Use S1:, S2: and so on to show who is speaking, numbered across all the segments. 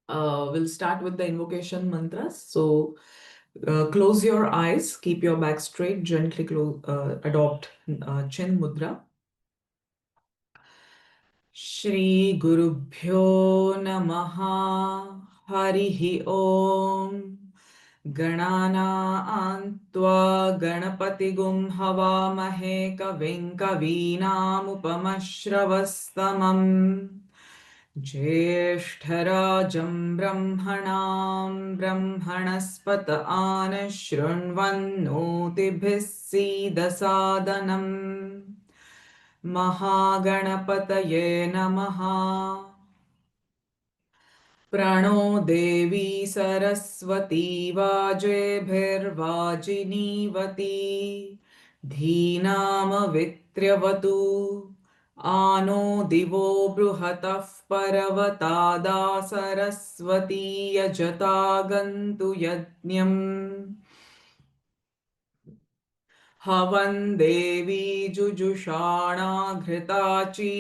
S1: We'll start with the invocation mantras. So close your eyes, keep your back straight, gently adopt chin mudra. Shri Gurubhyo Namaha Harihi Om Ganana Ganapati Gum Havamahe Kavim Kavinamupamashravastamam ज्येष्ठराजं ब्रह्मणां ब्रह्मणस्पत आनशृण्वन्नोतिभिः सीदसादनम् महागणपतये नमः। प्रणो देवी सरस्वती वाजेभिर्वाजिनीवती धीनामवित्र्यवतु आनो दिवो बृहतः पर्वतादा सरस्वती यजतागन्तु यज्ञम् हवन् देवी जुजुषाणा घृताची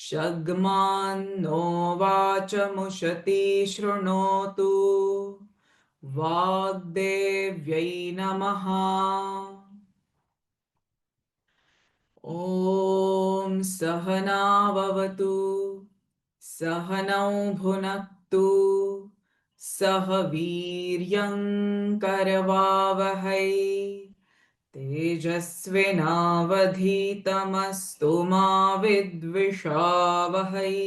S1: शग्मान्नो वाचमुशती शृणोतु वाग्देव्यै नमः। ॐ सहनाववतु सहनौ भुनक्तु सह वीर्यं करवावहै तेजस्विनावधीतमस्तु मा विद्विषावहै।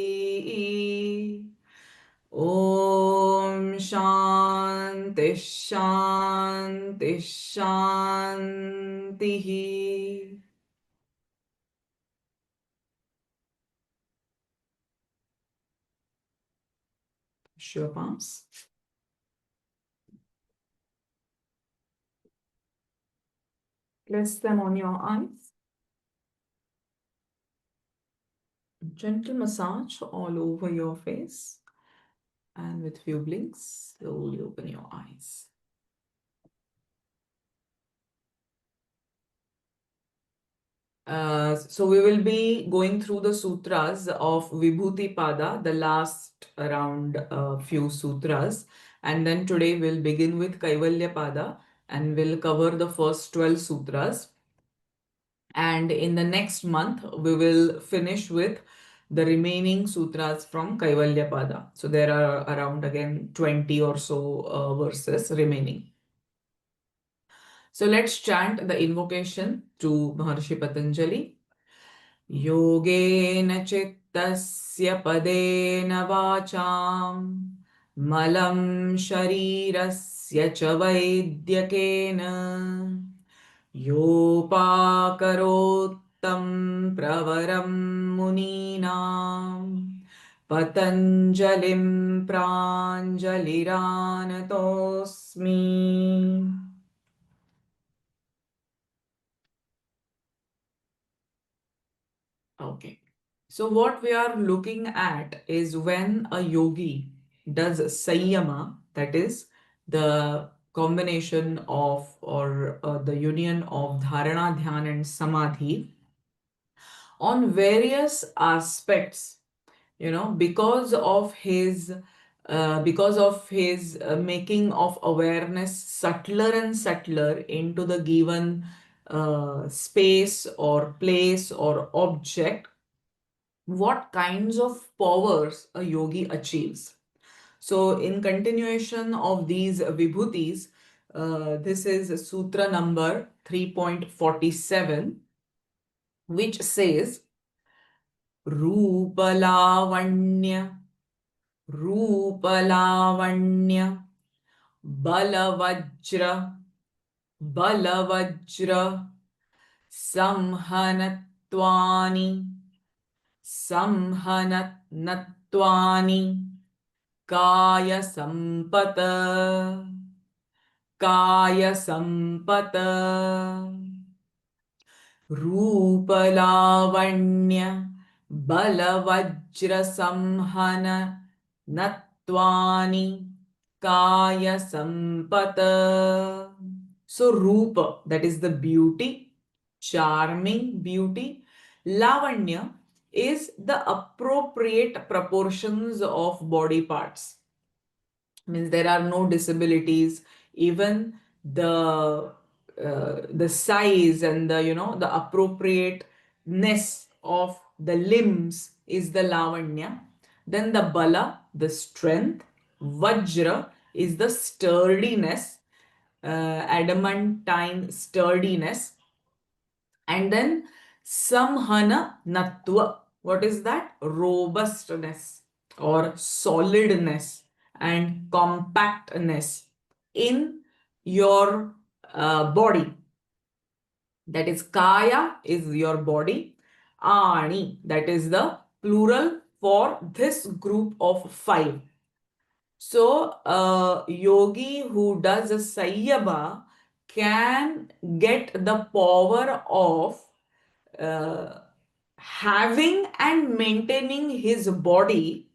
S1: ॐ शान्तिः शान्तिः शान्तिः। Show your palms. Place them on your eyes. Gentle massage all over your face. And with few blinks, slowly open your eyes. So we will be going through the sutras of Vibhuti Pada, the last around few sutras. And then today we'll begin with Kaivalya Pada and we'll cover the first 12 sutras. And in the next month, we will finish with the remaining sutras from Kaivalya Pada. So there are around again 20 or so verses remaining. So let's chant the invocation to Maharishi Patanjali. Yogena chittasya padena vacham malam sharirasya cha vaidyakena yopakarottam pravaram muninam patanjalim pranjaliranatosmi. Okay. So what we are looking at is when a yogi does Sanyama, that is the combination of or the union of Dharana, Dhyan and Samadhi on various aspects, because of his making of awareness subtler and subtler into the given space or place or object, what kinds of powers a yogi achieves. So in continuation of these vibhutis, this is Sutra number 3.47, which says Rupalavanya, Rupalavanya, Balavajra, Balavajra, Samhanatvani, Samhanatnatvani, Kaya Sampata, Kaya Sampata, Rupalavanya, Balavajra Samhana, Natvani, Kaya Sampata. So Rupa, that is the beauty, charming beauty. Lavanya is the appropriate proportions of body parts. Means there are no disabilities. Even the size and the appropriateness of the limbs is the lavanya. Then the bala, the strength. Vajra is the sturdiness, adamantine sturdiness. And then samhana natva. What is that? Robustness or solidness and compactness in your body. That is kaya is your body. Ani, that is the plural for this group of five. So, a yogi who does a sayyaba can get the power of uh, having and maintaining his body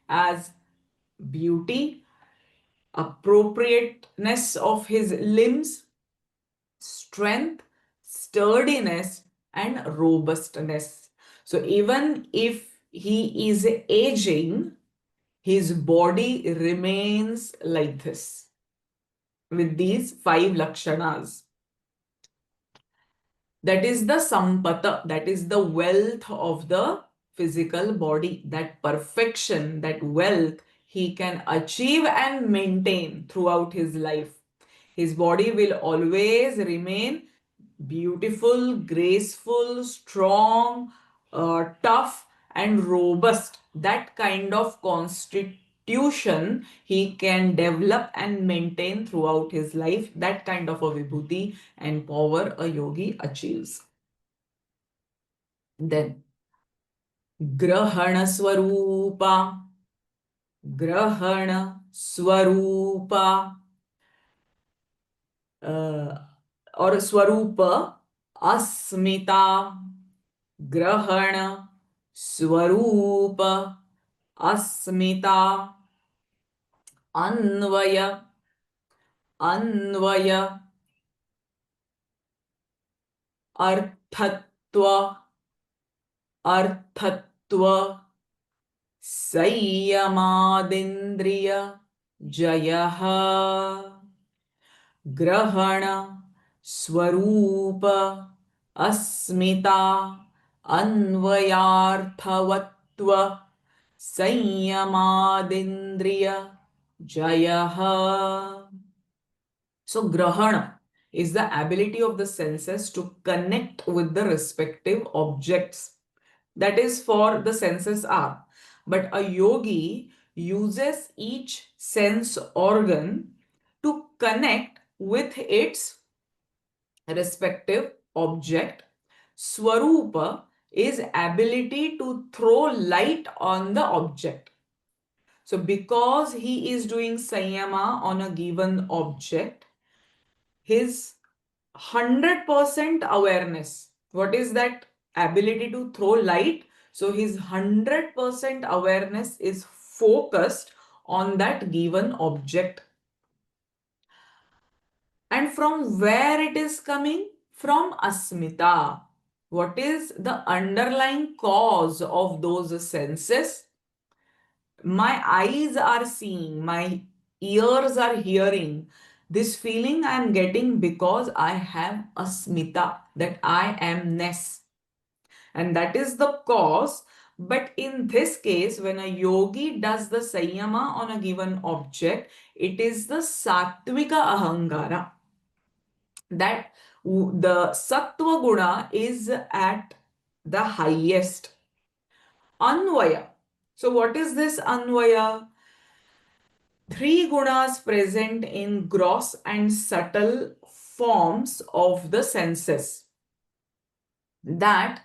S1: as beauty, appropriateness of his limbs, strength, sturdiness, and robustness. So, even if he is aging, his body remains like this with these five lakshanas. That is the sampata, that is the wealth of the physical body, that perfection, that wealth he can achieve and maintain throughout his life. His body will always remain beautiful, graceful, strong, tough, and robust. That kind of constitution he can develop and maintain throughout his life. That kind of a vibhuti and power a yogi achieves. Then, grahana swarupa, grahana swarupa, or swarupa, asmita, grahana swarupa, asmita, अन्वय अन्वय अर्थत्व अर्थत्व संयमादिन्द्रिय जयः ग्रहण स्वरूप अस्मिता अन्वयार्थवत्व संयमादिन्द्रिय jayah. So, grahana is the ability of the senses to connect with the respective objects. That is for the senses are. But a yogi uses each sense organ to connect with its respective object. Swarupa is ability to throw light on the object. So because he is doing sanyama on a given object, his 100% awareness, what is that ability to throw light? So his 100% awareness is focused on that given object. And from where it is coming? From asmita. What is the underlying cause of those senses? My eyes are seeing, my ears are hearing. This feeling I am getting because I have asmita, that I am ness. And that is the cause. But in this case, when a yogi does the sanyama on a given object, it is the sattvika ahangara. That the sattva guna is at the highest. Anvaya. So what is this anvaya? Three gunas present in gross and subtle forms of the senses. That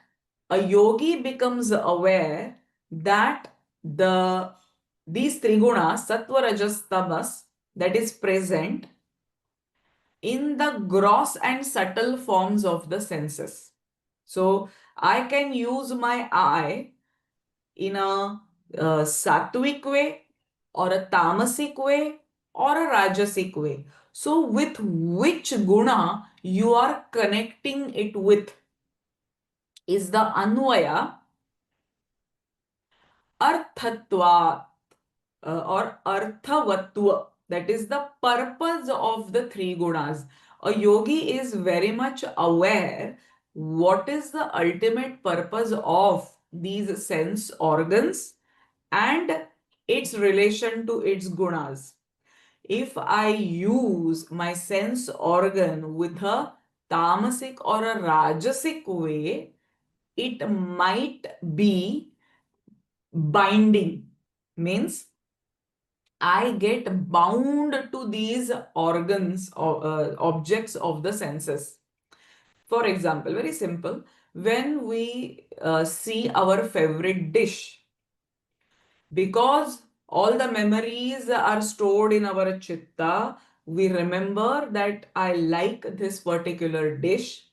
S1: a yogi becomes aware that these three gunas, sattva, rajas, tamas, that is present in the gross and subtle forms of the senses. So I can use my eye in a sattvic way or a tamasic way or a rajasic way. So with which guna you are connecting it with is the anvaya arthatva or arthavatva. That is the purpose of the three gunas. A yogi is very much aware what is the ultimate purpose of these sense organs and its relation to its gunas. If I use my sense organ with a tamasic or a rajasic way, it might be binding. Means I get bound to these organs or objects of the senses. For example, very simple, when we see our favorite dish, because all the memories are stored in our chitta, we remember that I like this particular dish,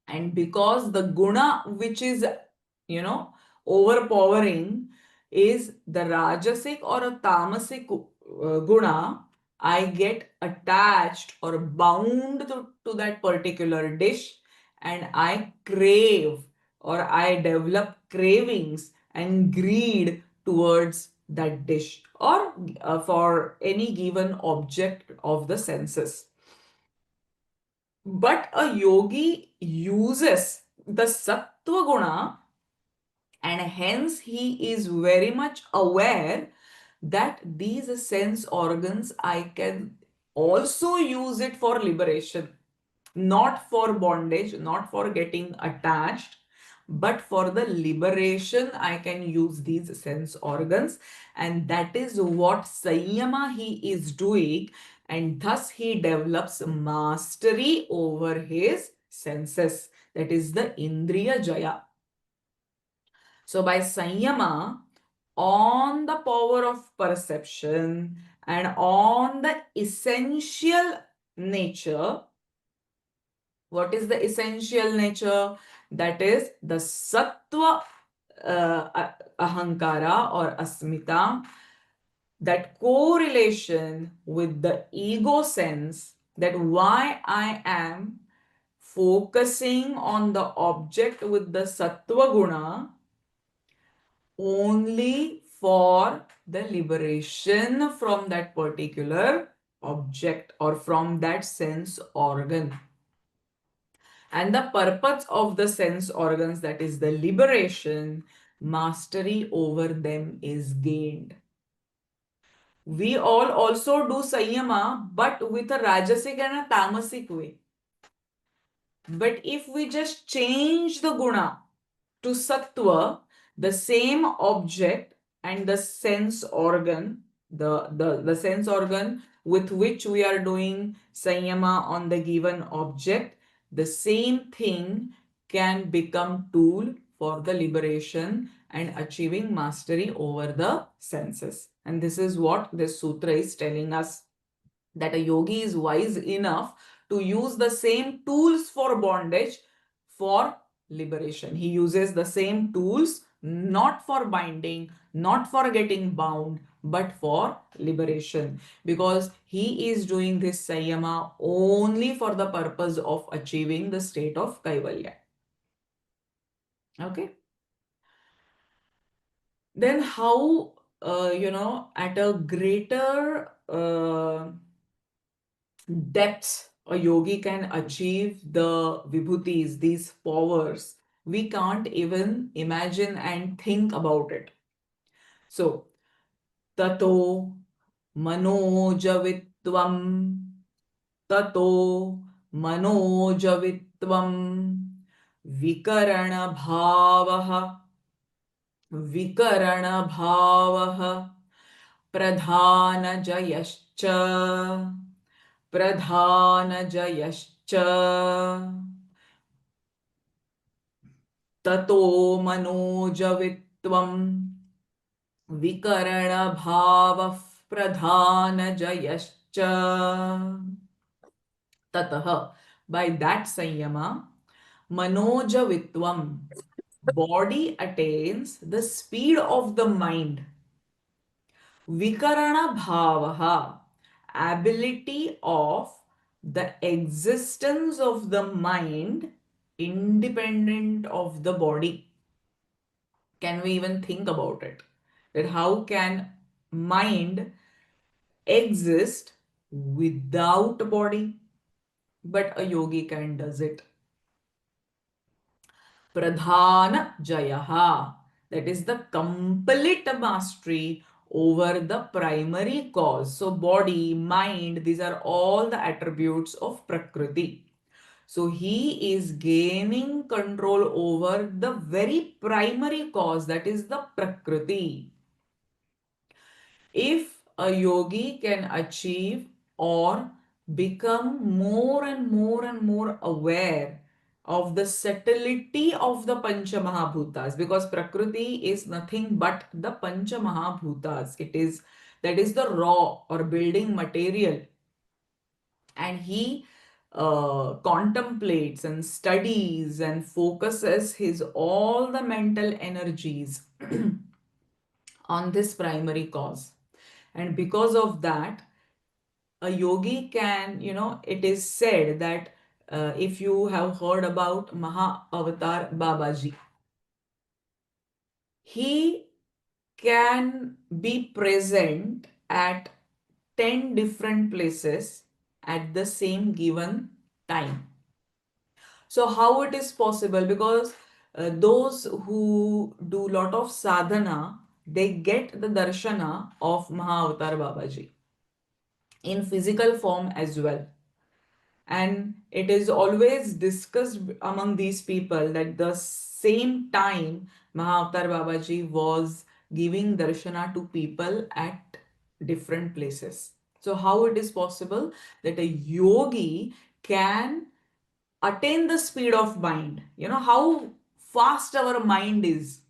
S1: and because the guna which is overpowering is the rajasic or a tamasic guna, I get attached or bound to that particular dish, and I crave or I develop cravings and greed towards that dish or for any given object of the senses. But a yogi uses the sattva guna, and hence he is very much aware that these sense organs I can also use it for liberation, not for bondage, not for getting attached, but for the liberation I can use these sense organs. And that is what Sanyama he is doing, and thus he develops mastery over his senses. That is the Indriya Jaya. So by Sanyama, on the power of perception and on the essential nature. What is the essential nature? That is the sattva ahankara or asmita, that correlation with the ego sense, that why I am focusing on the object with the sattva guna only for the liberation from that particular object or from that sense organ. And the purpose of the sense organs, that is the liberation, mastery over them is gained. We all also do Sanyama, but with a Rajasic and a Tamasic way. But if we just change the guna to Sattva, the same object and the sense organ, the sense organ with which we are doing Sanyama on the given object, the same thing can become tool for the liberation and achieving mastery over the senses. And this is what this sutra is telling us, that a yogi is wise enough to use the same tools for bondage for liberation. He uses the same tools not for binding, not for getting bound, but for liberation, because he is doing this Sanyama only for the purpose of achieving the state of Kaivalya. Okay. Then how, at a greater depths a yogi can achieve the vibhutis, these powers, we can't even imagine and think about it. So, tato manojavitvam, tato manojavitvam, vikarana bhavaha, vikarana bhavaha, pradhana jayascha, प्रधानजयश्च ततो मनोजवित्वं विकरणभावः प्रधानजयश्च ततः. By that Sanyama, manojavitvam, body attains the speed of the mind. Vikarana bhavaha, ability of the existence of the mind independent of the body. Can we even think about it? That how can mind exist without a body, but a yogi can does it. Pradhana Jayaha. That is the complete mastery over the primary cause. So, body, mind, these are all the attributes of Prakriti. So, he is gaining control over the very primary cause, that is the Prakriti. If a yogi can achieve or become more and more and more aware of the subtlety of the Pancha Mahabhutas, because Prakriti is nothing but the Pancha Mahabhutas. It is, that is the raw or building material, and he contemplates and studies and focuses his all the mental energies on this primary cause. And because of that, a yogi can, it is said that if you have heard about Maha Avatar Babaji, he can be present at 10 different places at the same given time. So how it is possible? Because those who do lot of sadhana, they get the darshana of Maha Avatar Babaji in physical form as well. And it is always discussed among these people that the same time Mahavatar Babaji was giving darshana to people at different places. So how it is possible that a yogi can attain the speed of mind? You know how fast our mind is.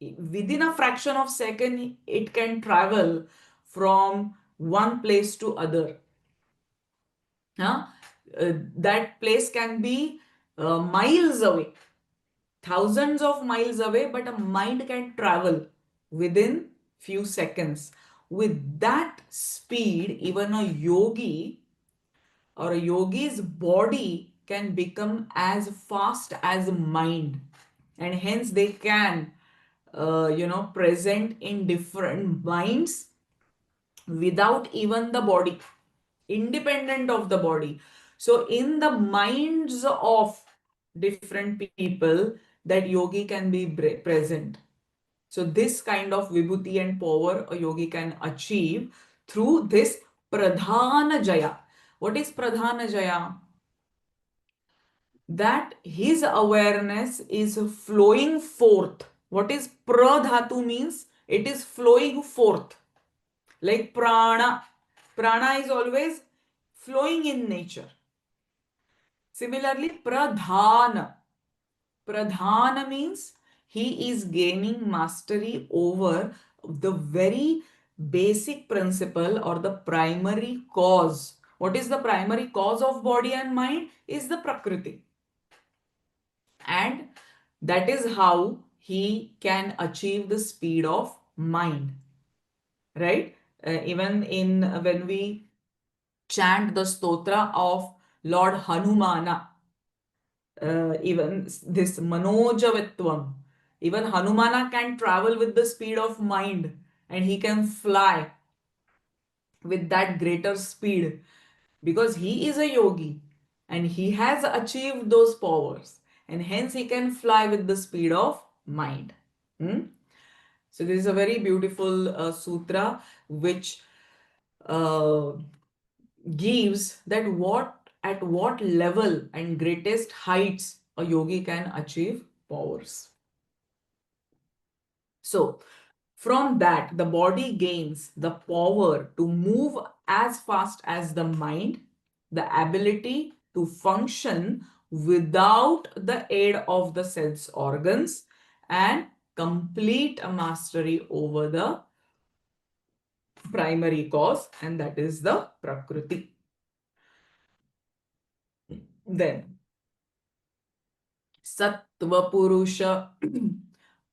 S1: Within a fraction of second, it can travel from one place to other. Huh? That place can be miles away, thousands of miles away, but a mind can travel within few seconds. With that speed, even a yogi or a yogi's body can become as fast as mind, and hence they can, present in different minds without even the body, independent of the body. So in the minds of different people, that yogi can be present. So this kind of vibhuti and power a yogi can achieve through this pradhana jaya. What is pradhana jaya? That his awareness is flowing forth. What is pradhatu means? It is flowing forth. Like prana. Prana is always flowing in nature. Similarly, pradhana. Pradhana means he is gaining mastery over the very basic principle or the primary cause. What is the primary cause of body and mind? Is the Prakriti. And that is how he can achieve the speed of mind. Right? Even in when we chant the stotra of Lord Hanumana, even this Manojavatvam, even Hanumana can travel with the speed of mind, and he can fly with that greater speed because he is a yogi and he has achieved those powers, and hence he can fly with the speed of mind. Hmm? So this is a very beautiful sutra which uh, gives that what at what level and greatest heights a yogi can achieve powers. So from that, the body gains the power to move as fast as the mind, the ability to function without the aid of the sense organs, and complete a mastery over the primary cause, and that is the Prakriti. Then Sattva Purusha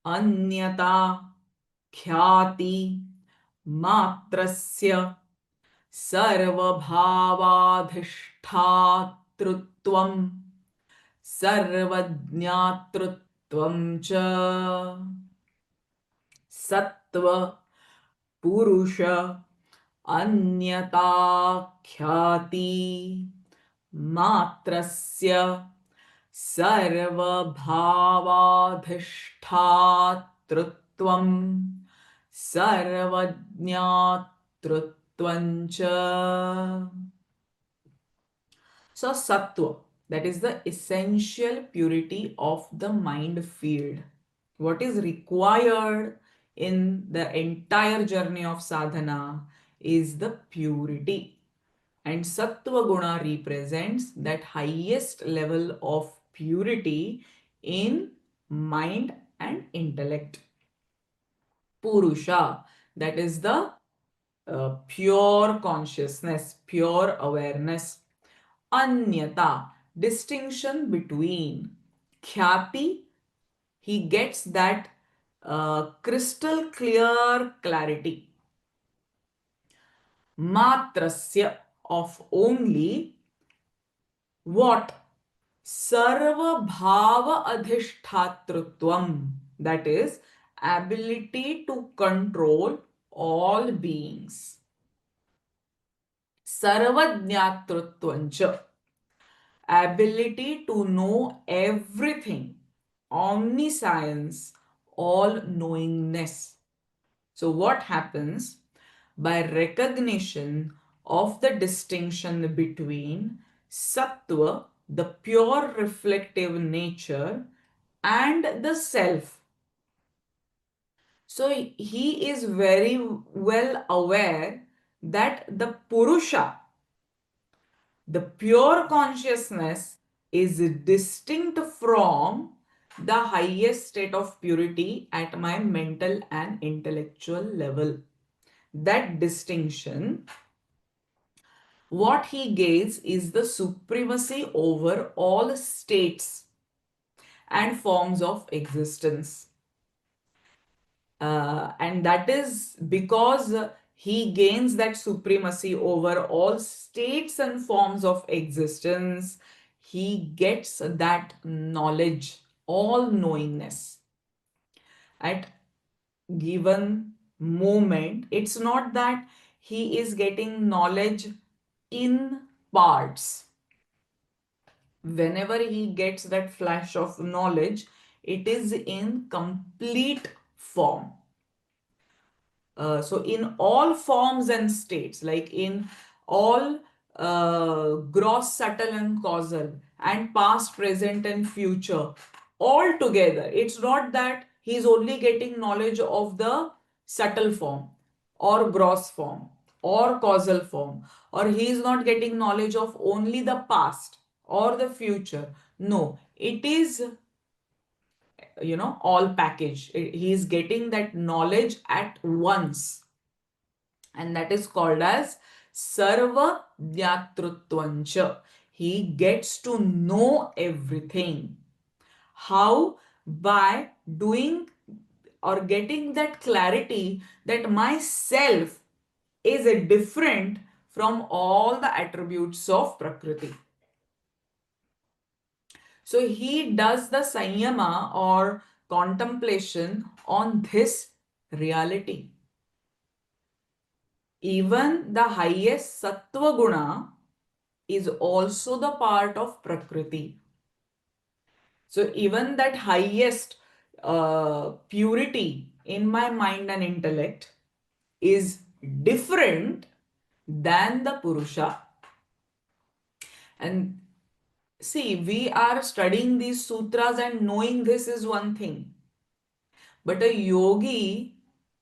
S1: Anyata Khyati Matrasya Sarvabhavadhishtatruttvam Sarvajñatrutvam cha Sattva Purusha अन्यता ख्याति मात्रस्य सर्वभावाधिष्ठातृत्वं सर्वज्ञातृत्वं च. So, sattva, that is the essential purity of the mind field. What is required in the entire journey of sadhana is the purity. And sattva guna represents that highest level of purity in mind and intellect. Purusha, that is the pure consciousness, pure awareness. Anyata, distinction between. Khyati, he gets that crystal clear clarity. Matrasya, of only what? Sarva bhava adhishtatrutvam, that is, ability to control all beings. Sarvajñatrutvancha, ability to know everything, omniscience, all knowingness. So, what happens? By recognition of the distinction between sattva, the pure reflective nature, and the self. So, he is very well aware that the Purusha, the pure consciousness, is distinct from the highest state of purity at my mental and intellectual level. That distinction, what he gains is the supremacy over all states and forms of existence. And that is because he gains that supremacy over all states and forms of existence. He gets that knowledge, all knowingness at given moment. It's not that he is getting knowledge in parts. Whenever he gets that flash of knowledge, it is in complete form. So in all forms and states, like in all gross, subtle and causal, and past, present and future, all together, it's not that he's only getting knowledge of the subtle form or gross form or causal form, or he is not getting knowledge of only the past or the future. No, it is, all package. He is getting that knowledge at once, and that is called as sarva jnatrutvancha. He gets to know everything. How? By doing or getting that clarity that myself is a different from all the attributes of Prakriti. So he does the sanyama or contemplation on this reality. Even the highest sattva guna is also the part of Prakriti. So even that highest purity in my mind and intellect is different than the Purusha. And see, we are studying these sutras and knowing this is one thing. But a yogi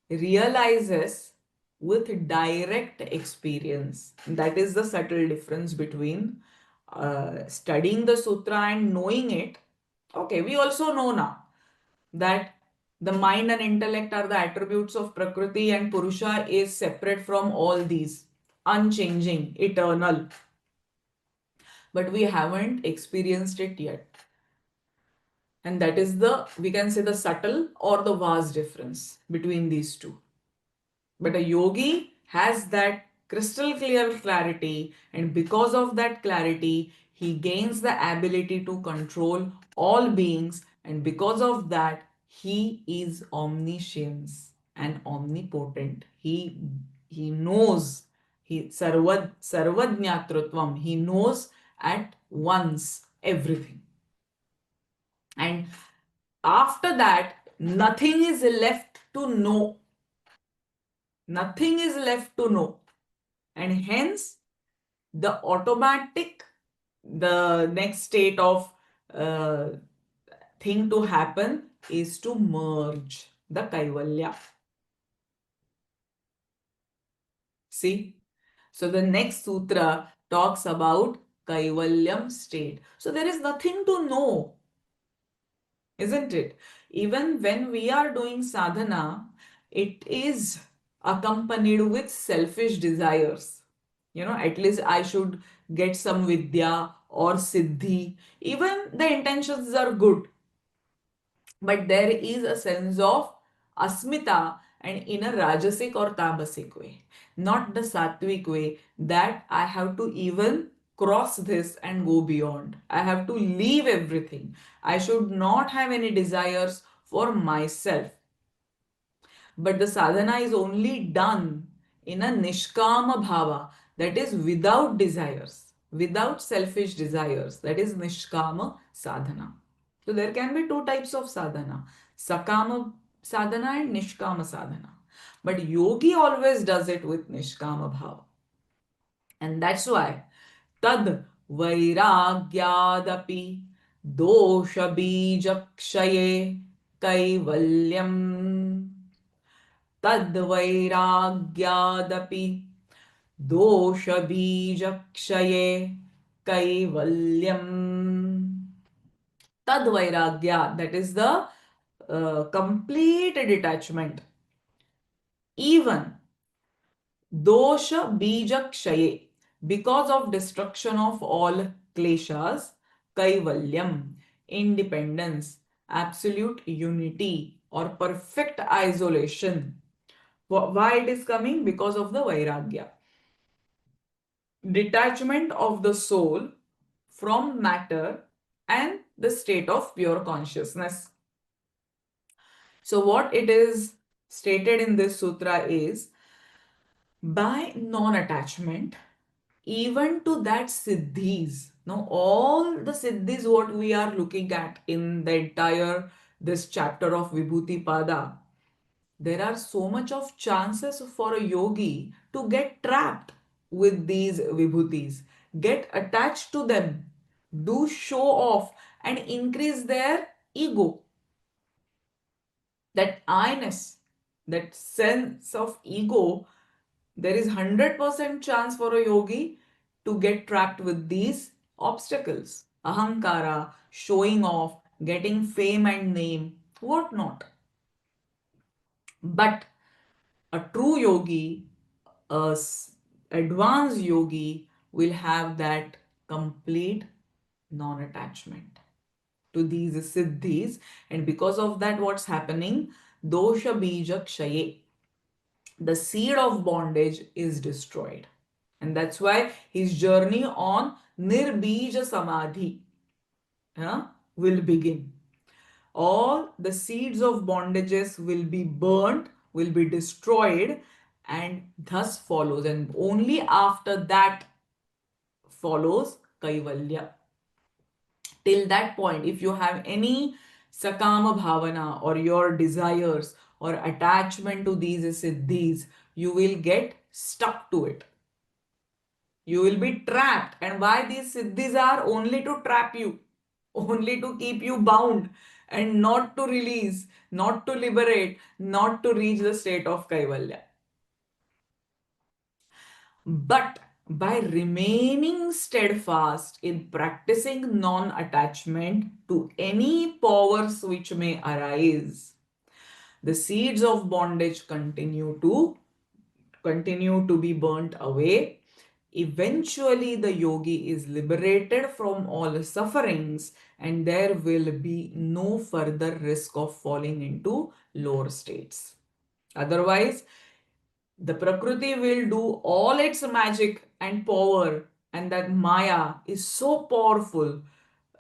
S1: realizes with direct experience. That is the subtle difference between studying the sutra and knowing it. Okay, we also know now that the mind and intellect are the attributes of Prakriti, and Purusha is separate from all these, unchanging, eternal. But we haven't experienced it yet. And that is the, we can say, the subtle or the vast difference between these two. But a yogi has that crystal clear clarity, and because of that clarity, he gains the ability to control all beings, and because of that, he is omniscience and omnipotent. He knows He sarvajñatrutvam. He knows at once everything. And after that, nothing is left to know. Nothing is left to know. And hence, the next state of uh, thing to happen is to merge the Kaivalya. See? So the next sutra talks about Kaivalyam state. So there is nothing to know, isn't it? Even when we are doing sadhana, it is accompanied with selfish desires. At least I should get some vidya or siddhi. Even the intentions are good, but there is a sense of asmita and in a rajasic or tamasic way, not the sattvic way that I have to even cross this and go beyond. I have to leave everything. I should not have any desires for myself. But the sadhana is only done in a nishkama bhava, that is without desires, without selfish desires. That is nishkama sadhana. So there can be two types of sadhana, sakama sadhana and nishkama sadhana. But yogi always does it with nishkama bhava. And that's why tad vairagyadapi dosha bijakshaye kaivalyam तद्वैराग्यादपि दोषबीजक्षये कैवल्यम्. Tadvairagya, that is the complete detachment. Even dosha bijakshaye, because of destruction of all kleshas, kaivalyam, independence, absolute unity or perfect isolation. Why it is coming? Because of the vairagya. Detachment of the soul from matter and the state of pure consciousness. So what it is stated in this sutra is, by non-attachment, even to that siddhis. Now all the siddhis what we are looking at in the entire this chapter of Vibhuti Pada, there are so much of chances for a yogi to get trapped with these vibhutis, get attached to them, do show off and increase their ego. That I-ness, that sense of ego, there is 100% chance for a yogi to get trapped with these obstacles. Ahankara, showing off, getting fame and name, what not. But a true yogi, a advanced yogi will have that complete non-attachment to these siddhis, and because of that what's happening, dosha bija kshaye, the seed of bondage is destroyed, and that's why his journey on nirbija samadhi will begin. All the seeds of bondages will be burnt, will be destroyed, and thus follows. And only after that follows Kaivalya. Till that point, if you have any sakama bhavana or your desires or attachment to these siddhis, you will get stuck to it. You will be trapped. And why these siddhis are? Only to trap you, only to keep you bound and not to release, not to liberate, not to reach the state of Kaivalya. But by remaining steadfast in practicing non-attachment to any powers which may arise, the seeds of bondage continue to be burnt away. Eventually, the yogi is liberated from all sufferings, and there will be no further risk of falling into lower states. Otherwise, the Prakriti will do all its magic and power, and that Maya is so powerful.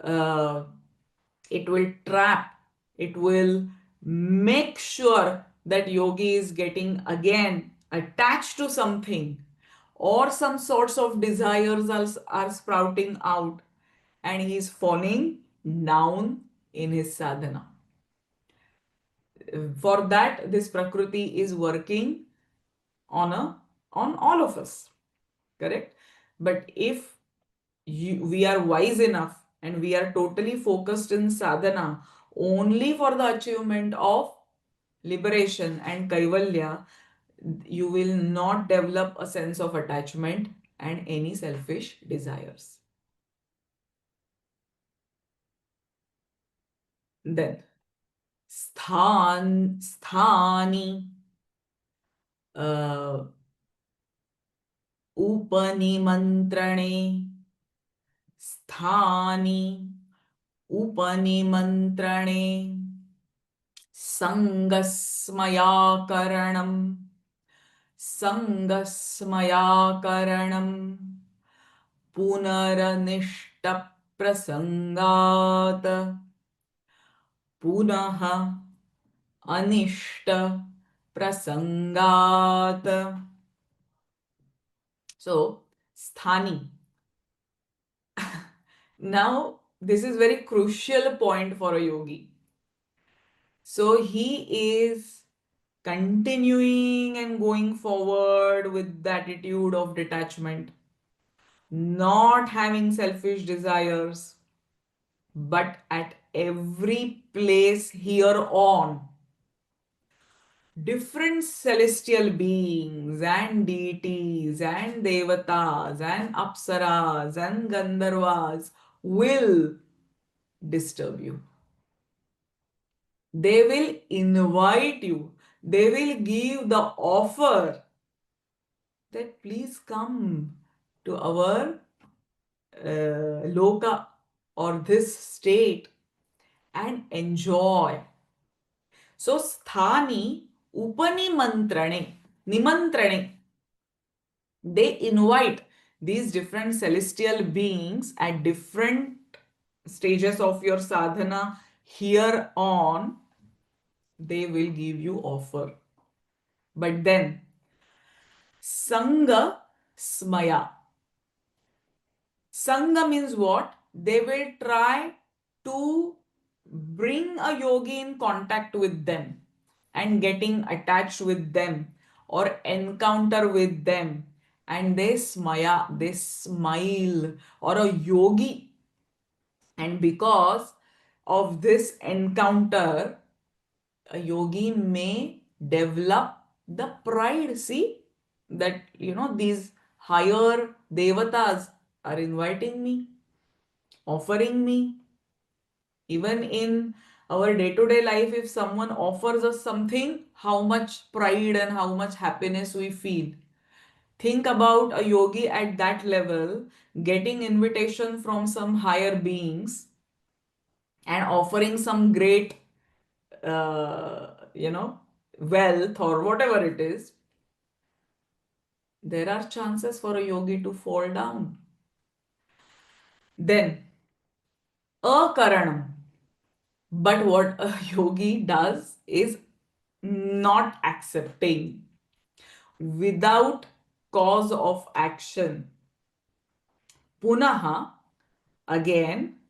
S1: Uh, it will trap, it will make sure that yogi is getting again attached to something, or some sorts of desires are sprouting out, and he is falling down in his sadhana. For that, this Prakriti is working on all of us, correct? But if we are wise enough and we are totally focused in sadhana only for the achievement of liberation and Kaivalya, you will not develop a sense of attachment and any selfish desires. Then, sthani, uh, उपनिमन्त्रणे स्थानि उपनिमन्त्रणे सङ्गस्मयाकरणम् सङ्गस्मयाकरणम् पुनरनिष्टप्रसङ्गात् पुनः अनिष्टप्रसङ्गात्. So, sthani. Now, this is very crucial point for a yogi. So, he is continuing and going forward with the attitude of detachment, not having selfish desires, but at every place here on, different celestial beings and deities and devatas and apsaras and gandharvas will disturb you. They will invite you. They will give the offer that please come to our loka or this state and enjoy. So, sthani upanimantrane, nimantrane, they invite these different celestial beings at different stages of your sadhana here on. They will give you offer. But then, sangha smaya. Sangha means what? They will try to bring a yogi in contact with them and getting attached with them or encounter with them, and they smaya, they smile, or a yogi, and because of this encounter a yogi may develop the pride. See that these higher devatas are inviting me, offering me. Even in our day-to-day life, if someone offers us something, how much pride and how much happiness we feel. Think about a yogi at that level getting invitation from some higher beings and offering some great, wealth or whatever it is. There are chances for a yogi to fall down. Then, akaranam. But what a yogi does is not accepting without cause of action. Punaha, again,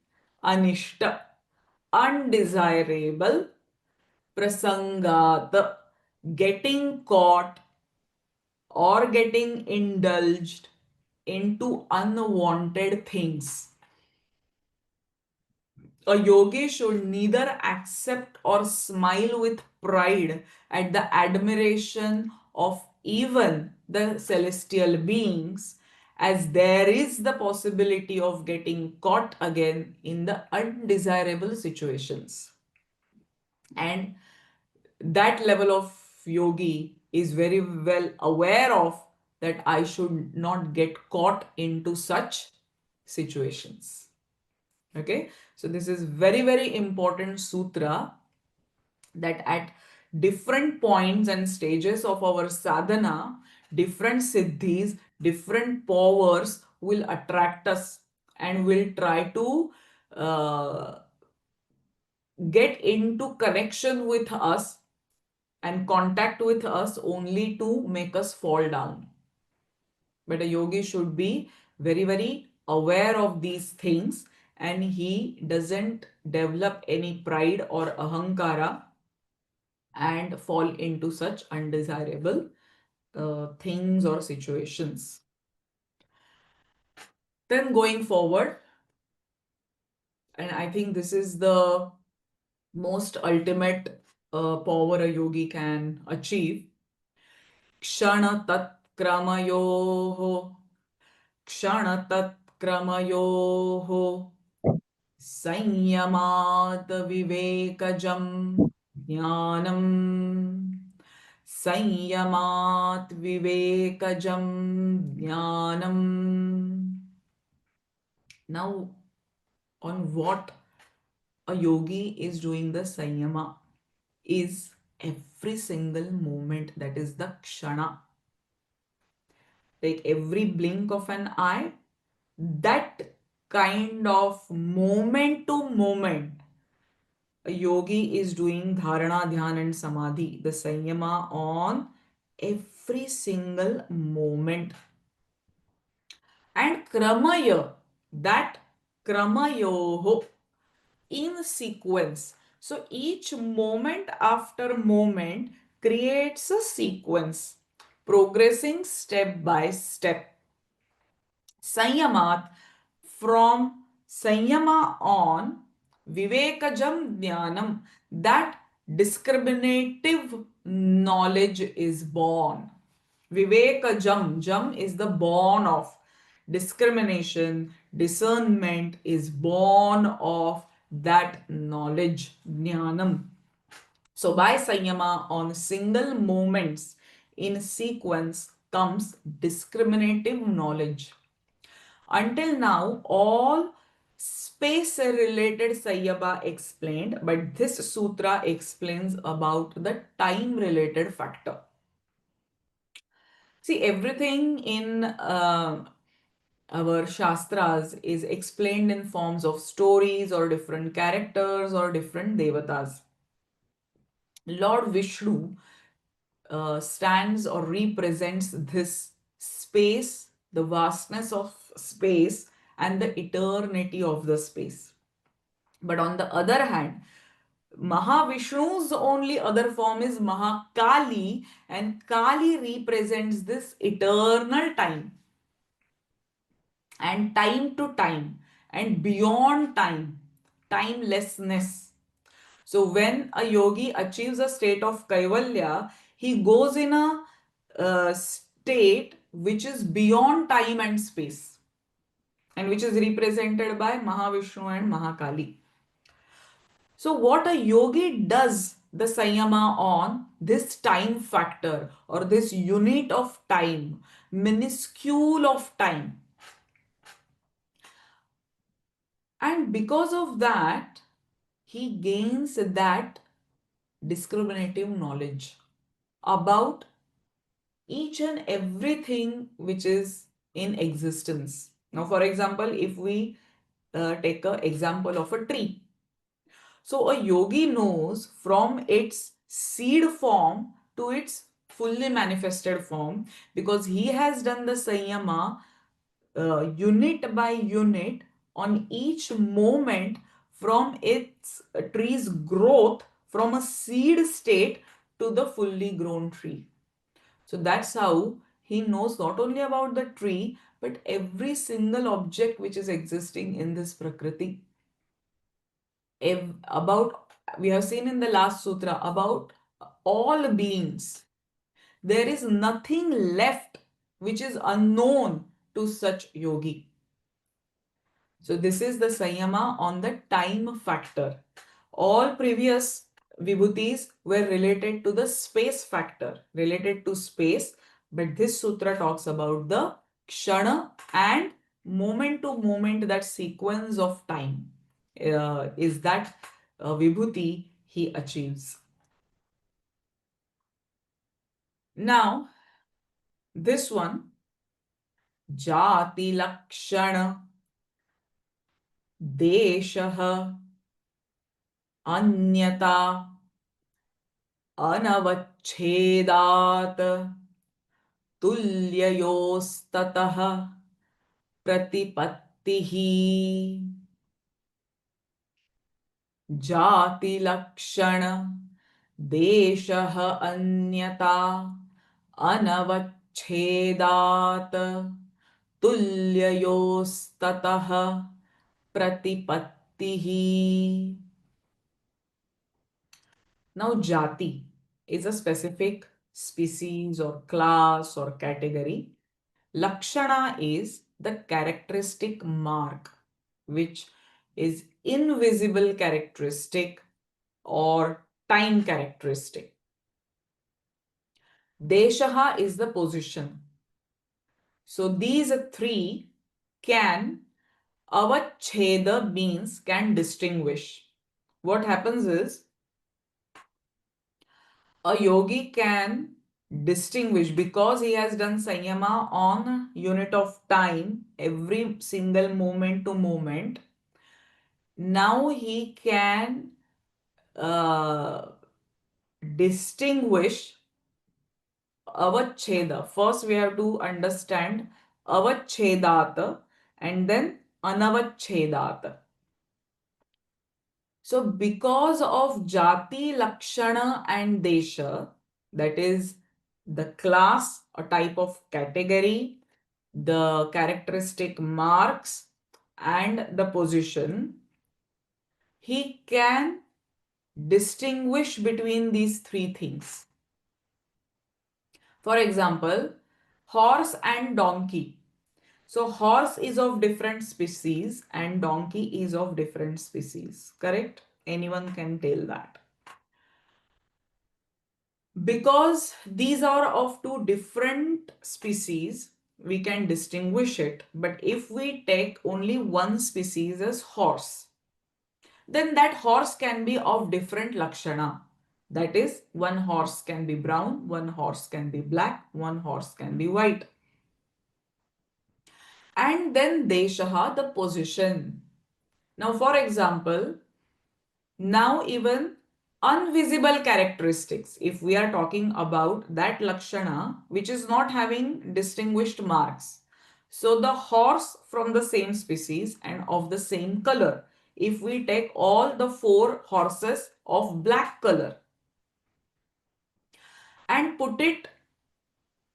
S1: anishta, undesirable, prasangat, getting caught or getting indulged into unwanted things. A yogi should neither accept or smile with pride at the admiration of even the celestial beings, as there is the possibility of getting caught again in the undesirable situations. And that level of yogi is very well aware of that I should not get caught into such situations. Okay, so this is very, very important sutra, that at different points and stages of our sadhana, different siddhis, different powers will attract us and will try to uh, get into connection with us and contact with us only to make us fall down. But a yogi should be very, very aware of these things, and he doesn't develop any pride or ahankara and fall into such undesirable things or situations. Then going forward, and I think this is the most ultimate power a yogi can achieve. Kshana tat kramayoho, kshana tat kramayoho, संयमात विवेकजं ज्ञानम्, संयमात विवेकजं ज्ञानम्. Now, on what a yogi is doing the sanyama is every single moment, that is the kshana. Like every blink of an eye, that kind of moment to moment, a yogi is doing dharana, dhyan, and samadhi, the sanyama on every single moment. And kramaya, that kramayoho, in sequence. So each moment after moment creates a sequence, progressing step by step. Sanyamat, from Sanyama on, Vivekajam Jnanam, that discriminative knowledge is born. Vivekajam, Jam is the born of. Discrimination, discernment is born of that knowledge, Jnanam. So by Sanyama on single moments in sequence comes discriminative knowledge. Until now, all space related Sayaba explained, but this sutra explains about the time related factor. See, everything in our Shastras is explained in forms of stories or different characters or different devatas. Lord Vishnu stands or represents this space, the vastness of space, and the eternity of the space. But on the other hand, Mahavishnu's only other form is Mahakali, and Kali represents this eternal time and time to time and beyond time, timelessness. So when a yogi achieves a state of Kaivalya, he goes in a state which is beyond time and space, and which is represented by Mahavishnu and Mahakali. So what a yogi does the Sanyama on this time factor or this unit of time, minuscule of time. And because of that, he gains that discriminative knowledge about each and everything which is in existence. Now, for example, if we take an example of a tree. So, a yogi knows from its seed form to its fully manifested form, because he has done the Sanyama unit by unit on each moment from its tree's growth from a seed state to the fully grown tree. So that's how he knows not only about the tree but every single object which is existing in this Prakriti. About, we have seen in the last sutra about all beings. There is nothing left which is unknown to such yogi. So this is the Sanyama on the time factor. All previous Vibhutis were related to the space factor, related to space, but this sutra talks about the Kshana and moment to moment, that sequence of time is that Vibhuti he achieves. Now, this one, Jati Lakshana Deshaha Anyata अनवच्छेदात तुल्ययोस्ततः प्रतिपत्तिः जातिलक्षण देशः अन्यता अनवच्छेदात् तुल्ययोस्ततः प्रतिपत्तिः. Now, jati is a specific species or class or category. Lakshana is the characteristic mark, which is invisible characteristic or time characteristic. Deshaha is the position. So these three can, avacheda means can distinguish. What happens is a yogi can distinguish because he has done sanyama on unit of time, every single moment to moment. Now he can uh, distinguish avacheda. First, we have to understand avachedat and then anavachedat. So, because of jati, lakshana, and desha, that is the class, a type of category, the characteristic marks, and the position, he can distinguish between these three things. For example, horse and donkey. So horse is of different species and donkey is of different species. Correct? Anyone can tell that. Because these are of two different species, we can distinguish it. But if we take only one species as horse, then that horse can be of different lakshana. That is, one horse can be brown, one horse can be black, one horse can be white. And then deshaha, the position. Now, for example, now even invisible characteristics, if we are talking about that lakshana which is not having distinguished marks. So the horse from the same species and of the same color, if we take all the four horses of black color and put it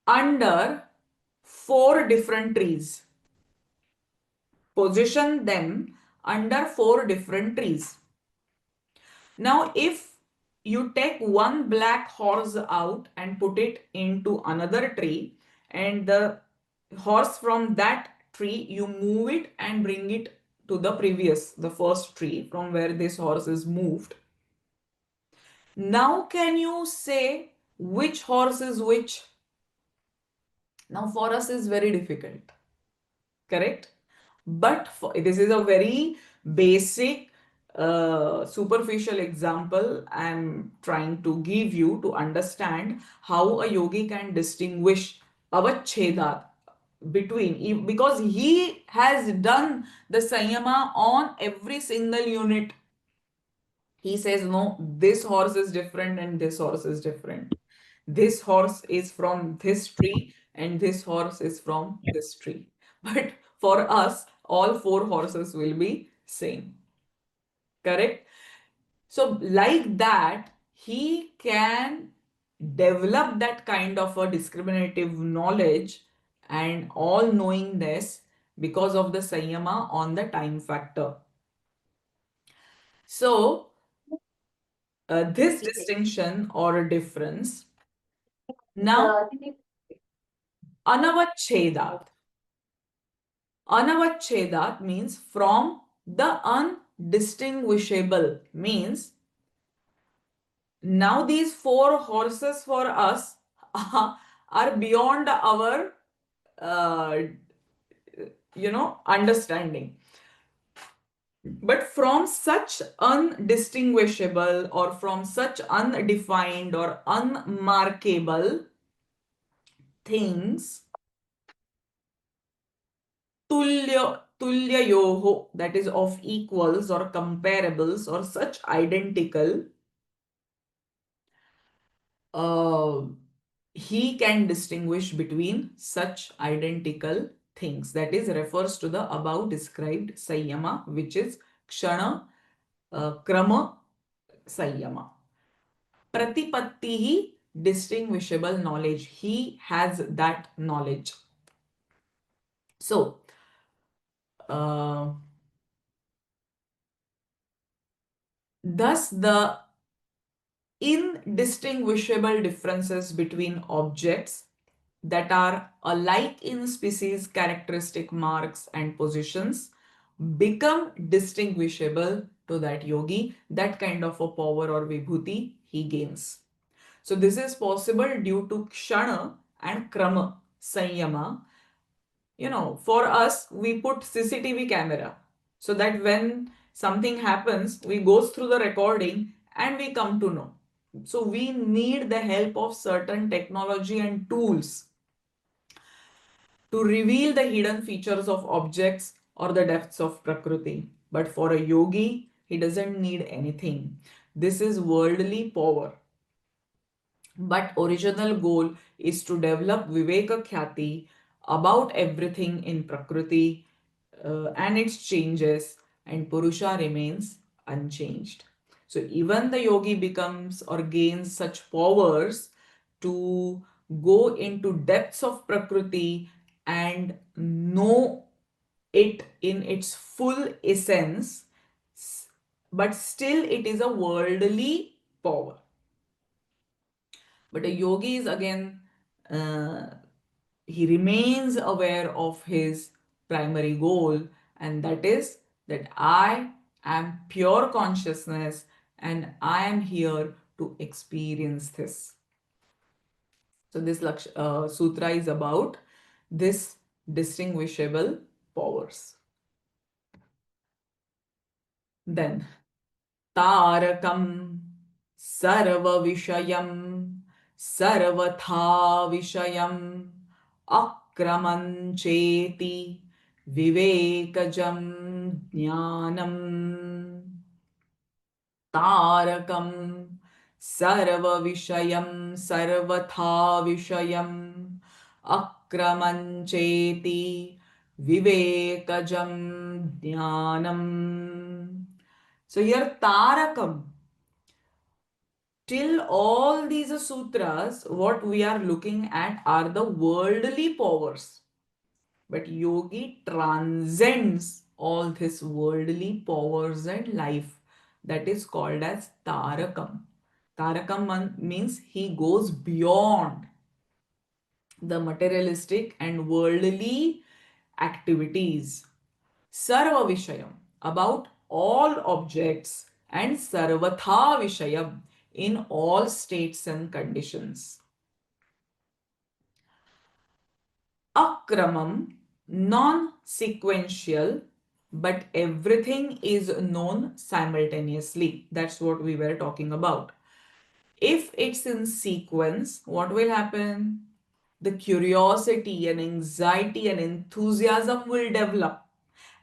S1: under four different trees, position them under four different trees. Now, if you take one black horse out and put it into another tree, and the horse from that tree, you move it and bring it to the first tree from where this horse is moved. Now, can you say which horse is which? Now, for us is very difficult, correct? But this is a very basic, superficial example I'm trying to give you to understand how a yogi can distinguish avacheda between, because he has done the sanyama on every single unit. He says, no, this horse is different and this horse is different. This horse is from this tree and this horse is from this tree. But for us, all four horses will be same. Correct? So like that, he can develop that kind of a discriminative knowledge and all knowingness because of the sanyama on the time factor. So this distinction or difference. Now, anavachedat. Anavachedat means from the undistinguishable, means now these four horses for us are beyond our uh, understanding. But from such undistinguishable or from such undefined or unmarkable things, tulya yoho, that is of equals or comparables or such identical, uh, he can distinguish between such identical things. That is, refers to the above described Sanyama, which is Kshana, Krama, Sanyama. Pratipattihi, distinguishable knowledge. He has that knowledge. So, uh, thus the indistinguishable differences between objects that are alike in species, characteristic marks, and positions become distinguishable to that yogi. That kind of a power or vibhuti he gains. So, this is possible due to kshana and krama, sanyama. For us, we put CCTV camera so that when something happens, we goes through the recording and we come to know. So we need the help of certain technology and tools to reveal the hidden features of objects or the depths of Prakriti. But for a yogi, he doesn't need anything. This is worldly power. But original goal is to develop Viveka Khyati about everything in Prakriti and its changes, and Purusha remains unchanged. So even the yogi becomes or gains such powers to go into depths of Prakriti and know it in its full essence, but still it is a worldly power. But a yogi is again, uh, he remains aware of his primary goal, and that is that I am pure consciousness and I am here to experience this. So, this sutra is about this distinguishable powers. Then, Tarakam Sarva Vishayam Sarvatha Vishayam Akramancheti Vivekajam Jnanam Tarakam Sarva Vishayam Sarvatha Vishayam Akramancheti Vivekajam Jnanam. So here Tarakam, till all these sutras, what we are looking at are the worldly powers. But yogi transcends all these worldly powers and life. That is called as Tarakam. Tarakam means he goes beyond the materialistic and worldly activities. Sarva Vishayam, about all objects, and Sarvatha Vishayam, in all states and conditions. Akramam, non-sequential, but everything is known simultaneously. That's what we were talking about. If it's in sequence, what will happen? The curiosity and anxiety and enthusiasm will develop,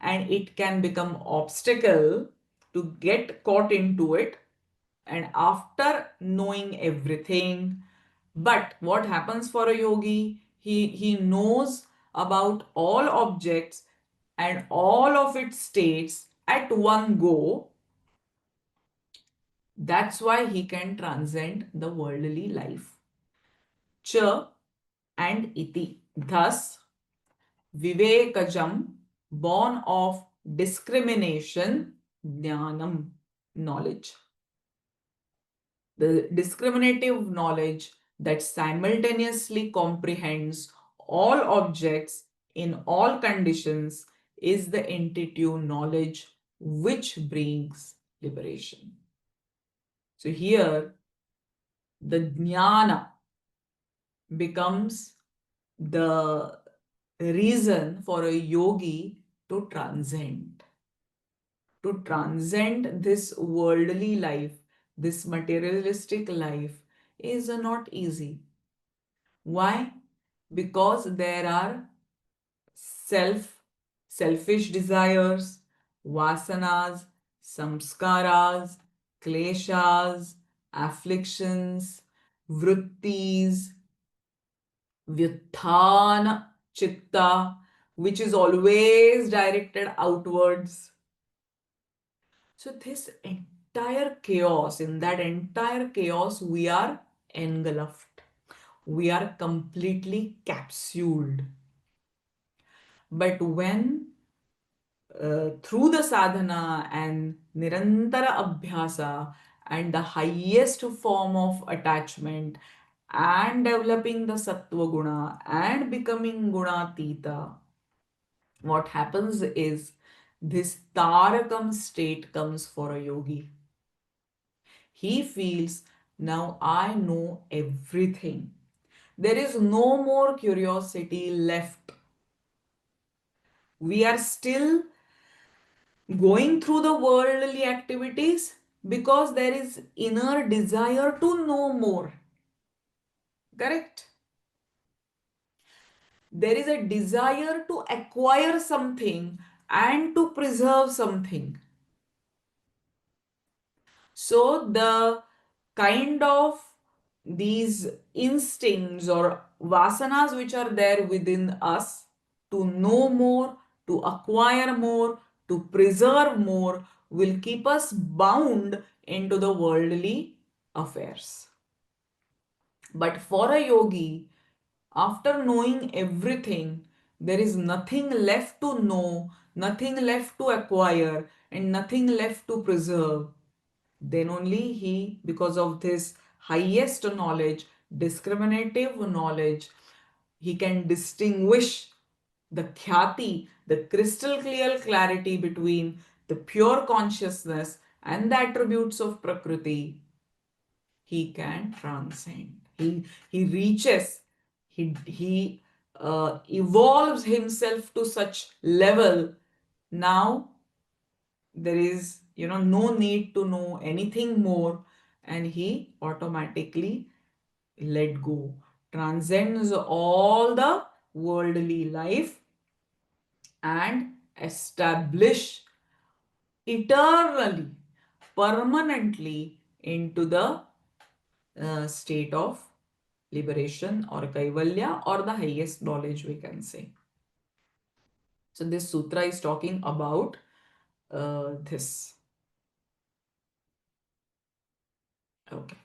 S1: and it can become obstacle to get caught into it. And after knowing everything, but what happens for a yogi? He knows about all objects and all of its states at one go. That's why he can transcend the worldly life. Cha and iti. Thus, Vivekajam, born of discrimination, jnanam, knowledge. The discriminative knowledge that simultaneously comprehends all objects in all conditions is the intuitive knowledge which brings liberation. So here the jnana becomes the reason for a yogi to transcend. To transcend this worldly life, this materialistic life is not easy. Why? Because there are selfish desires, vasanas, samskaras, kleshas, afflictions, vrittis, Vyuthana chitta, which is always directed outwards. So this entire chaos, in that entire chaos, we are engulfed. We are completely capsuled. But when through the sadhana and nirantara abhyasa and the highest form of attachment and developing the sattva guna and becoming gunatita, what happens is this tarakam state comes for a yogi. He feels, now I know everything. There is no more curiosity left. We are still going through the worldly activities because there is inner desire to know more. Correct? There is a desire to acquire something and to preserve something. So the kind of these instincts or vasanas which are there within us to know more, to acquire more, to preserve more will keep us bound into the worldly affairs. But for a yogi, after knowing everything, there is nothing left to know, nothing left to acquire, and nothing left to preserve. Then only he, because of this highest knowledge, discriminative knowledge, he can distinguish the khyati, the crystal clear clarity between the pure consciousness and the attributes of Prakriti. He can transcend. He reaches, he evolves himself to such level. Now there is no need to know anything more, and he automatically let go, transcends all the worldly life and establish eternally, permanently into the state of liberation or Kaivalya or the highest knowledge, we can say. So this sutra is talking about this. Okay.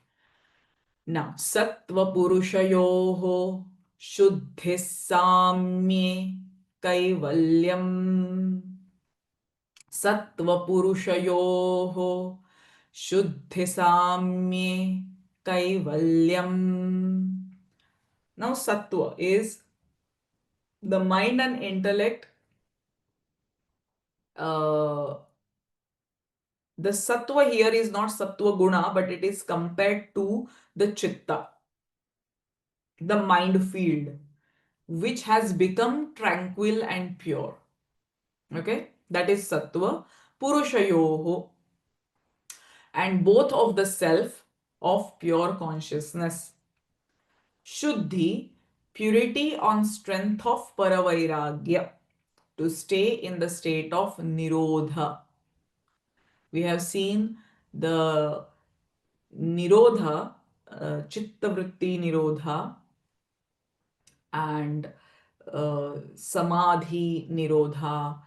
S1: Now, sattva purushayoho shuddhi samye kaivalyam. Sattva purushayoho shuddhi samye kaivalyam. Now, sattva is the mind and intellect. The sattva here is not sattva guna, but it is compared to the chitta, the mind field, which has become tranquil and pure. Okay, that is sattva purushayoho, and both of the self of pure consciousness. Shuddhi, purity on strength of paravairagya, to stay in the state of nirodha. We have seen the nirodha, chitta vritti nirodha, and samadhi nirodha.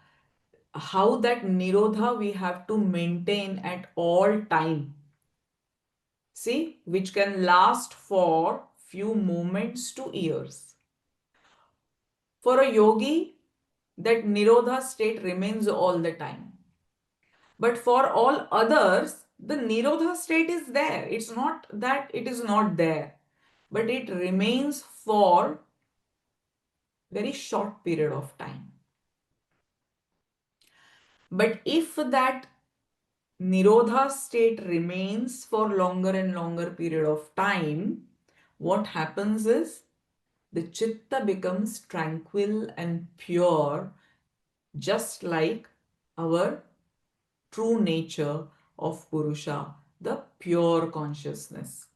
S1: How that nirodha we have to maintain at all time. See, which can last for few moments to years. For a yogi, that nirodha state remains all the time. But for all others, the nirodha state is there. It's not that it is not there, but it remains for very short period of time. But if that nirodha state remains for longer and longer period of time, what happens is the chitta becomes tranquil and pure, just like our true nature of Purusha, the pure consciousness.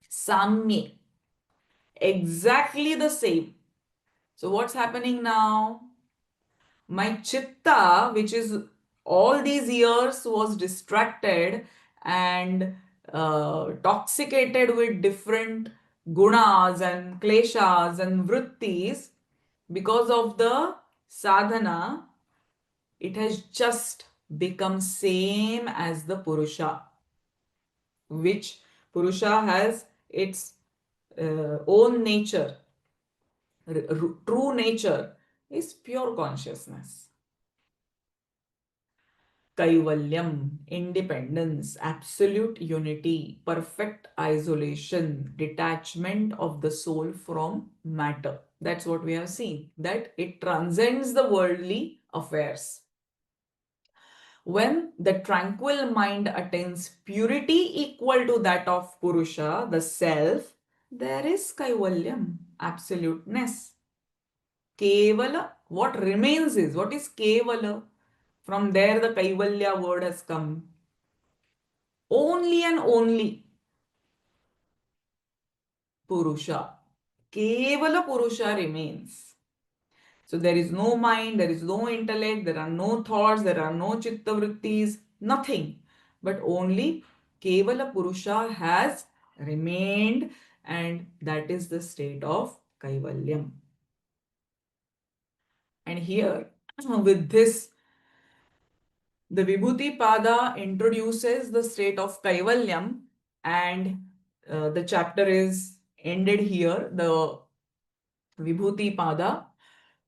S1: Samye, exactly the same. So what's happening now? My chitta, which is all these years was distracted and toxicated with different gunas and kleshas and vrittis, because of the sadhana, it has just become same as the purusha, which purusha has its own nature. True nature is pure consciousness. Kaivalyam, independence, absolute unity, perfect isolation, detachment of the soul from matter. That's what we have seen, that it transcends the worldly affairs. When the tranquil mind attains purity equal to that of Purusha, the self, there is Kaivalyam, absoluteness. Kevala, what remains is, what is Kevala? From there the Kaivalya word has come. Only and only Purusha. Kevala Purusha remains. So there is no mind, there is no intellect, there are no thoughts, there are no chitta vrittis, nothing. But only Kevala Purusha has remained, and that is the state of Kaivalyam. And here, with this, the Vibhuti Pada introduces the state of Kaivalyam, and the chapter is ended here, the Vibhuti Pada.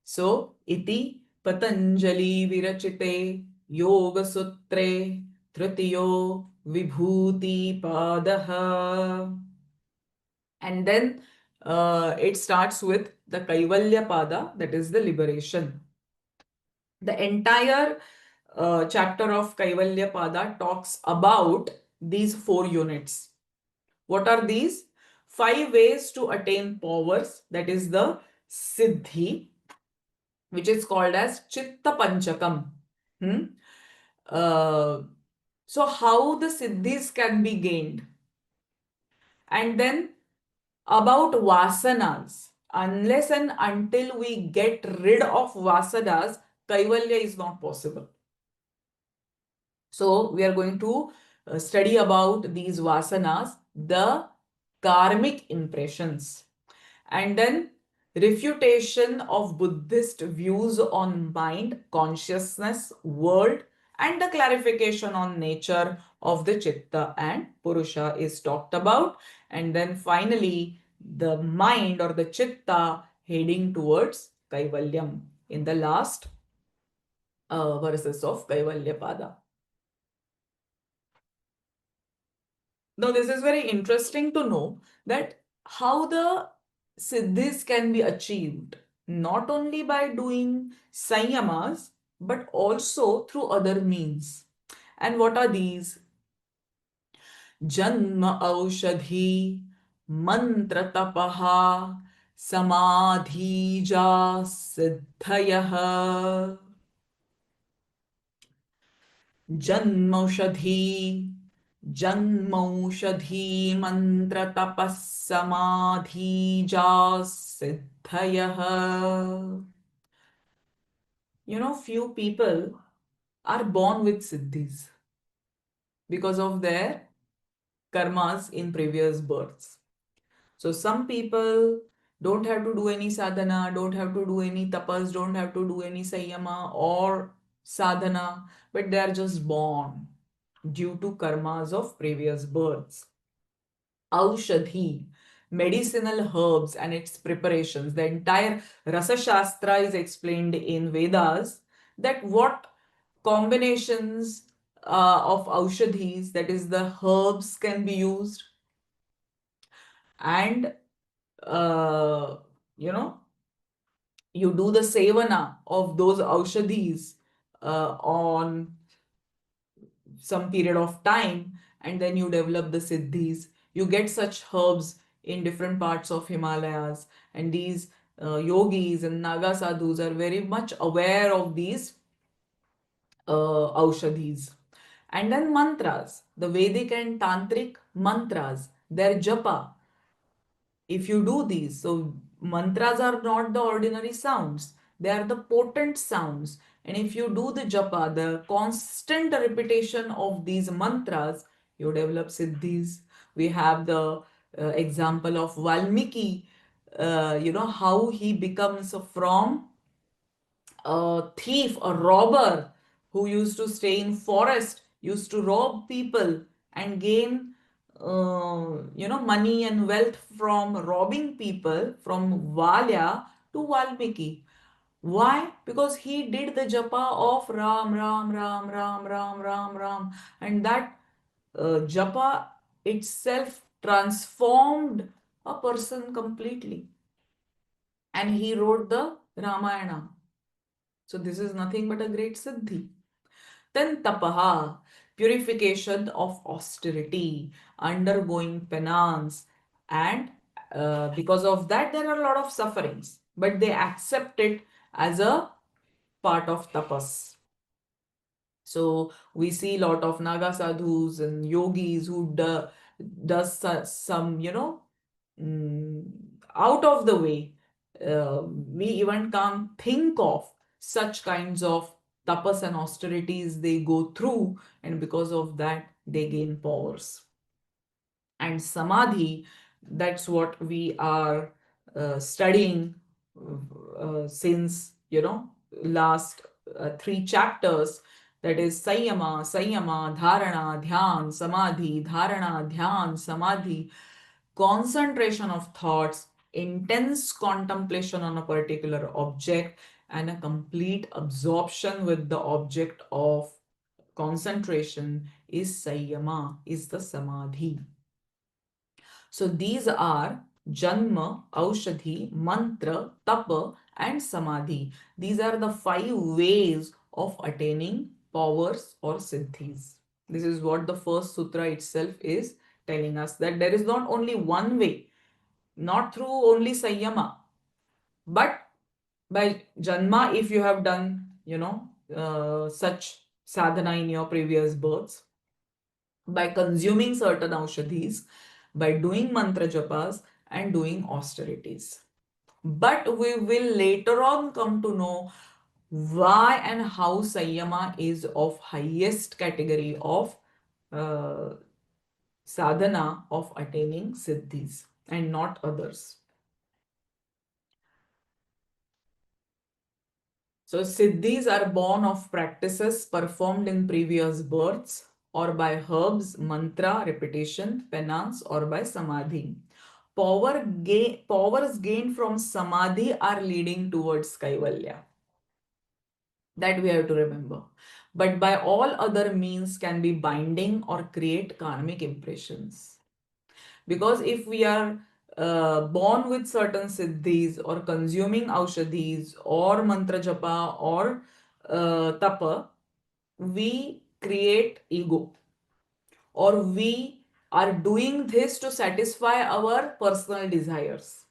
S1: So, iti Patanjali Virachite Yoga Sutre Tritiyo Vibhuti Padaha. And then it starts with the Kaivalya Pada, that is the liberation. The entire chapter of Kaivalya Pada talks about these 4 units. What are these? 5 ways to attain powers, that is the Siddhi, which is called as Chitta Panchakam. So how the Siddhis can be gained? And then about Vasanas. Unless and until we get rid of Vasanas, Kaivalya is not possible. So we are going to study about these Vasanas, the karmic impressions. And then refutation of Buddhist views on mind, consciousness, world, and the clarification on nature of the Chitta and Purusha is talked about. And then finally, the mind or the Chitta heading towards Kaivalyam in the last verses of Kaivalya Pada. Now, this is very interesting to know that how the siddhis can be achieved, not only by doing sanyamas, but also through other means. And what are these? Janma aushadhi, mantra tapaha, samadhija siddhayaha. Janmaushadhi, Janmaushadhi mantra tapas samadhi jas siddhayaha. Few people are born with siddhis because of their karmas in previous births. So some people don't have to do any sadhana, don't have to do any tapas, don't have to do any sayama or sadhana, but they are just born due to karmas of previous births. Aushadhi, medicinal herbs and its preparations. The entire Rasa Shastra is explained in Vedas, that what combinations of aushadhis, that is the herbs, can be used, and uh, you know you do the sevana of those aushadhis on some period of time, and then you develop the siddhis. You get such herbs in different parts of Himalayas, and these yogis and Naga sadhus are very much aware of these aushadhis. And then mantras, the Vedic and Tantric mantras, their japa. If you do these, so mantras are not the ordinary sounds, they are the potent sounds. And if you do the japa, the constant repetition of these mantras, you develop siddhis. We have the example of Valmiki, how he becomes from a thief, a robber who used to stay in forest, used to rob people and gain, money and wealth from robbing people, from Valya to Valmiki. Why? Because he did the japa of Ram, Ram, Ram, Ram, Ram, Ram, Ram, and that japa itself transformed a person completely. And he wrote the Ramayana. So this is nothing but a great siddhi. Then tapaha, purification of austerity, undergoing penance, and because of that there are a lot of sufferings, but they accept it as a part of tapas. So we see a lot of Naga sadhus and yogis who does some, mm, out of the way. We even can't think of such kinds of tapas and austerities they go through, and because of that they gain powers. And samadhi, that's what we are studying since, last three chapters. That is Sayama, Dharana, Dhyan, Samadhi, Dharana, Dhyan, Samadhi, concentration of thoughts, intense contemplation on a particular object, and a complete absorption with the object of concentration is Sayama, is the Samadhi. So these are Janma, Aushadhi, Mantra, Tapa, and Samadhi. These are the 5 ways of attaining powers or siddhis. This is what the first sutra itself is telling us, that there is not only one way, not through only Sanyama, but by Janma, if you have done, such sadhana in your previous births, by consuming certain aushadhis, by doing mantra japas and doing austerities. But we will later on come to know why and how Sanyama is of highest category of uh, sadhana of attaining siddhis and not others. So siddhis are born of practices performed in previous births, or by herbs, mantra, repetition, penance, or by samadhi. Powers gained from samadhi are leading towards Kaivalya. That we have to remember. But by all other means can be binding or create karmic impressions. Because if we are born with certain siddhis or consuming aushadhis or mantra japa or tapa, we create ego, or we are doing this to satisfy our personal desires.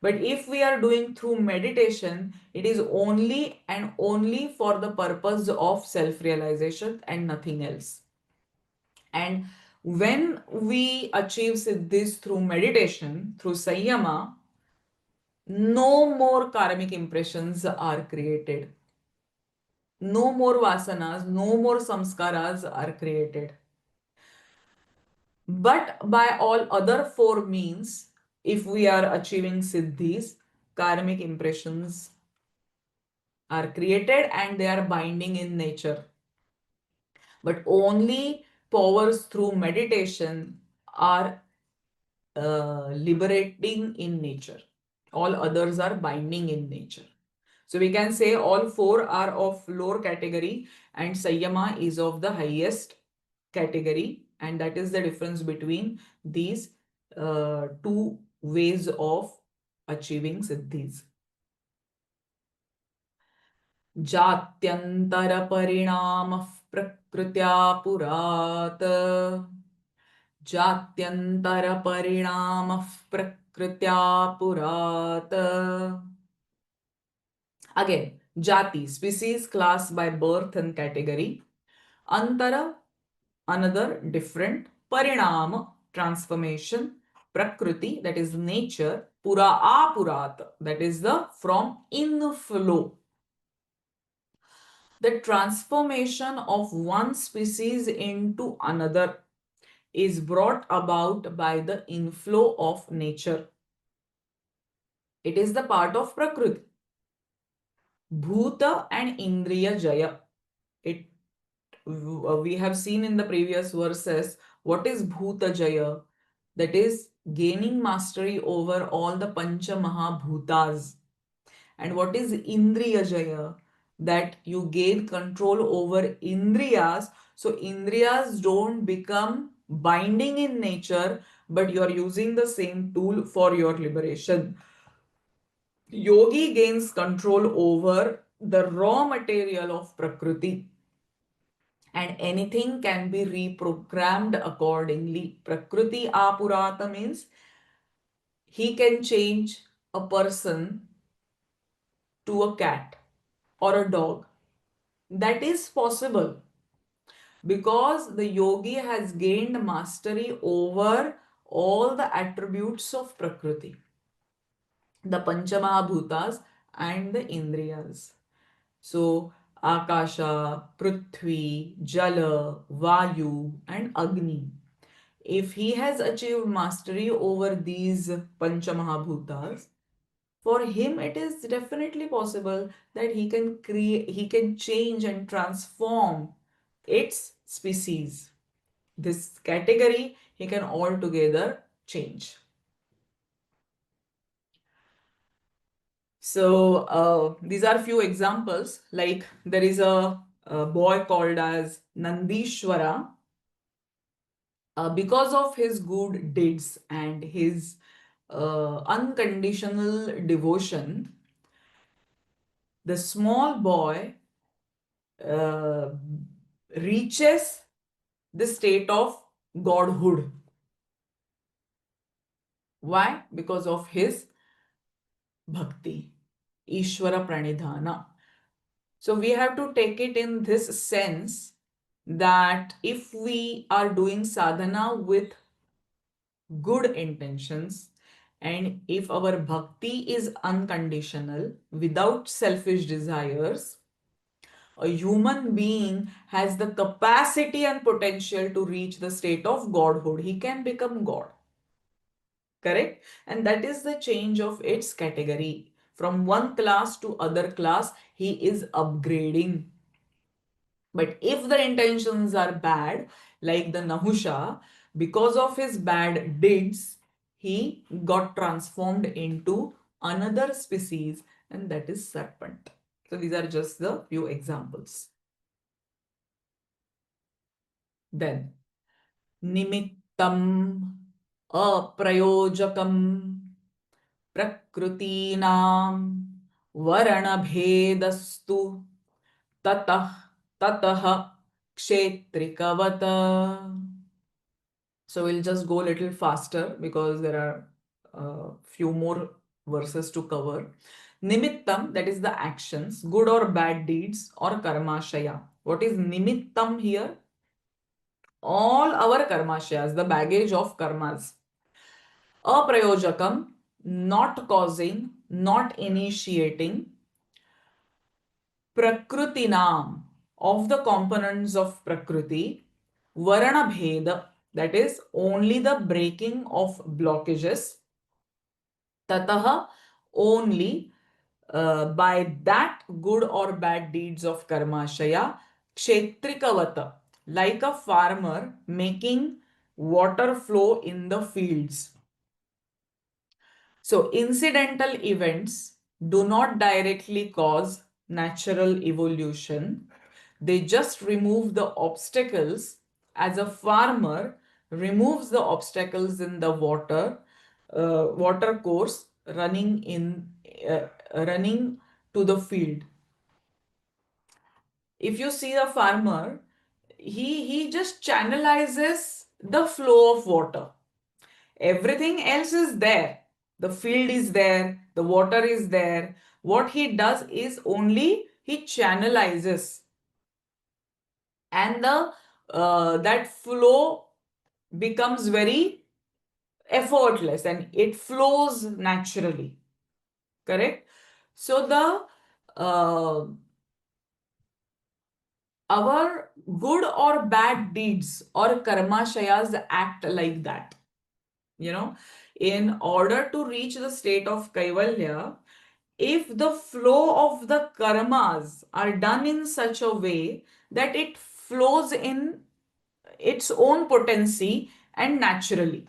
S1: But if we are doing through meditation, it is only and only for the purpose of self-realization and nothing else. And when we achieve this through meditation, through Sanyama, no more karmic impressions are created. No more vasanas, no more samskaras are created. But by all other 4 means, if we are achieving siddhis, karmic impressions are created and they are binding in nature. But only powers through meditation are liberating in nature. All others are binding in nature. So we can say all 4 are of lower category and Sanyama is of the highest category, and that is the difference between these 2 ways of achieving siddhis. जात्यंतर परिणाम प्रकृत्या पुरात जात्यंतर परिणाम प्रकृत्या पुरात. Again, jati, species, class by birth and category. Antara, another, different. Parinama, transformation. Prakriti, that is nature. Pura apurat, that is the from inflow. The transformation of one species into another is brought about by the inflow of nature. It is the part of Prakriti. Bhuta and Indriya Jaya. It we have seen in the previous verses what is Bhuta Jaya, that is gaining mastery over all the Pancha Mahabhutas. And what is Indriya Jaya, that you gain control over Indriyas, so Indriyas don't become binding in nature, but you are using the same tool for your liberation. Yogi gains control over the raw material of Prakriti, and anything can be reprogrammed accordingly. Prakriti apurata means he can change a person to a cat or a dog. That is possible because the yogi has gained mastery over all the attributes of Prakriti, the Panchamahabhutas and the Indriyas. So, Akasha, Prithvi, Jala, Vayu, and Agni. If he has achieved mastery over these Panchamahabhutas, for him it is definitely possible that he can create, he can change and transform its species. This category he can altogether change. So these are few examples. Like there is a boy called as Nandishwara. Because of his good deeds and his unconditional devotion, the small boy uh, reaches the state of godhood. Why? Because of his bhakti, Ishvara Pranidhana. So we have to take it in this sense that if we are doing sadhana with good intentions, and if our bhakti is unconditional, without selfish desires, a human being has the capacity and potential to reach the state of godhood. He can become God. Correct? And that is the change of its category. From one class to other class, he is upgrading. But if the intentions are bad, like the Nahusha, because of his bad deeds, he got transformed into another species, and that is serpent. So these are just the few examples. Then, nimittam aprayojakam prakrutinam varanabhedastu tatah tatah kshetrikavata. So we'll just go a little faster because there are a few more verses to cover. Nimittam, that is the actions, good or bad deeds, or karmashaya. What is nimittam here? All our karmashayas, the baggage of karmas. Aprayojakam, not causing, not initiating. Prakrutinam, of the components of Prakriti. Varana Bheda, that is only the breaking of blockages. Tataha, only by that good or bad deeds of karmashaya. Kshetrikavata, like a farmer making water flow in the fields. So incidental events do not directly cause natural evolution. They just remove the obstacles, as a farmer removes the obstacles in the water course running to the field. If you see a farmer, he just channelizes the flow of water. Everything else is there. The field is there, the water is there. What he does is only he channelizes, and the that flow becomes very effortless and it flows naturally. Correct? So the uh, our good or bad deeds or karmashayas act like that. You know, in order to reach the state of Kaivalya, if the flow of the karmas are done in such a way that it flows in its own potency and naturally.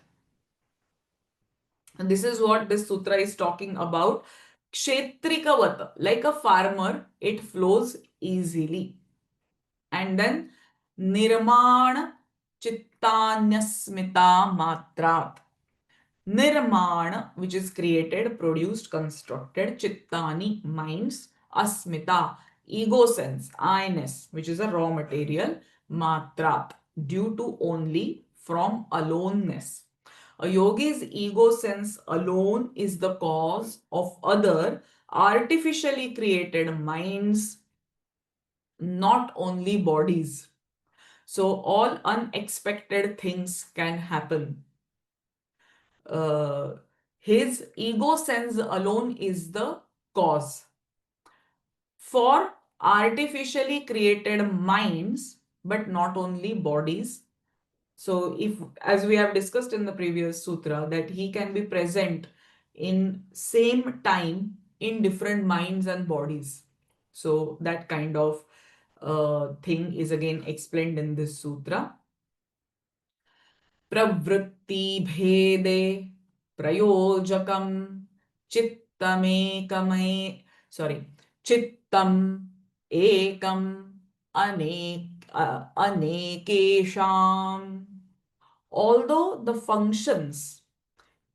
S1: And this is what this sutra is talking about. Kshetrikavata, like a farmer, it flows easily. And then nirmana chittanyasmita matrat. Nirmana, which is created, produced, constructed. Chittani, minds. Asmita, ego sense, I-ness, which is a raw material. Matrat, due to only, from aloneness. A yogi's ego sense alone is the cause of other artificially created minds, not only bodies. So all unexpected things can happen. uh, his ego sense alone is the cause for artificially created minds, but not only bodies. So, if, as we have discussed in the previous sutra, that he can be present in same time in different minds and bodies. So, that kind of thing is again explained in this sutra. प्रवृत्ति भेदे प्रयोजकम चित्तमेकमे sorry चित्तम एकम अनेकेशाम. Although the functions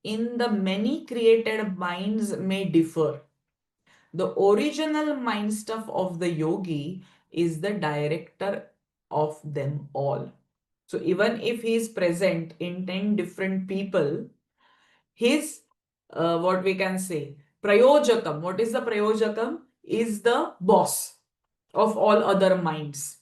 S1: in the many created minds may differ, the original mind stuff of the yogi is the director of them all. So even if he is present in 10 different people, his, what we can say, prayojakam, what is the prayojakam? Is the boss of all other minds.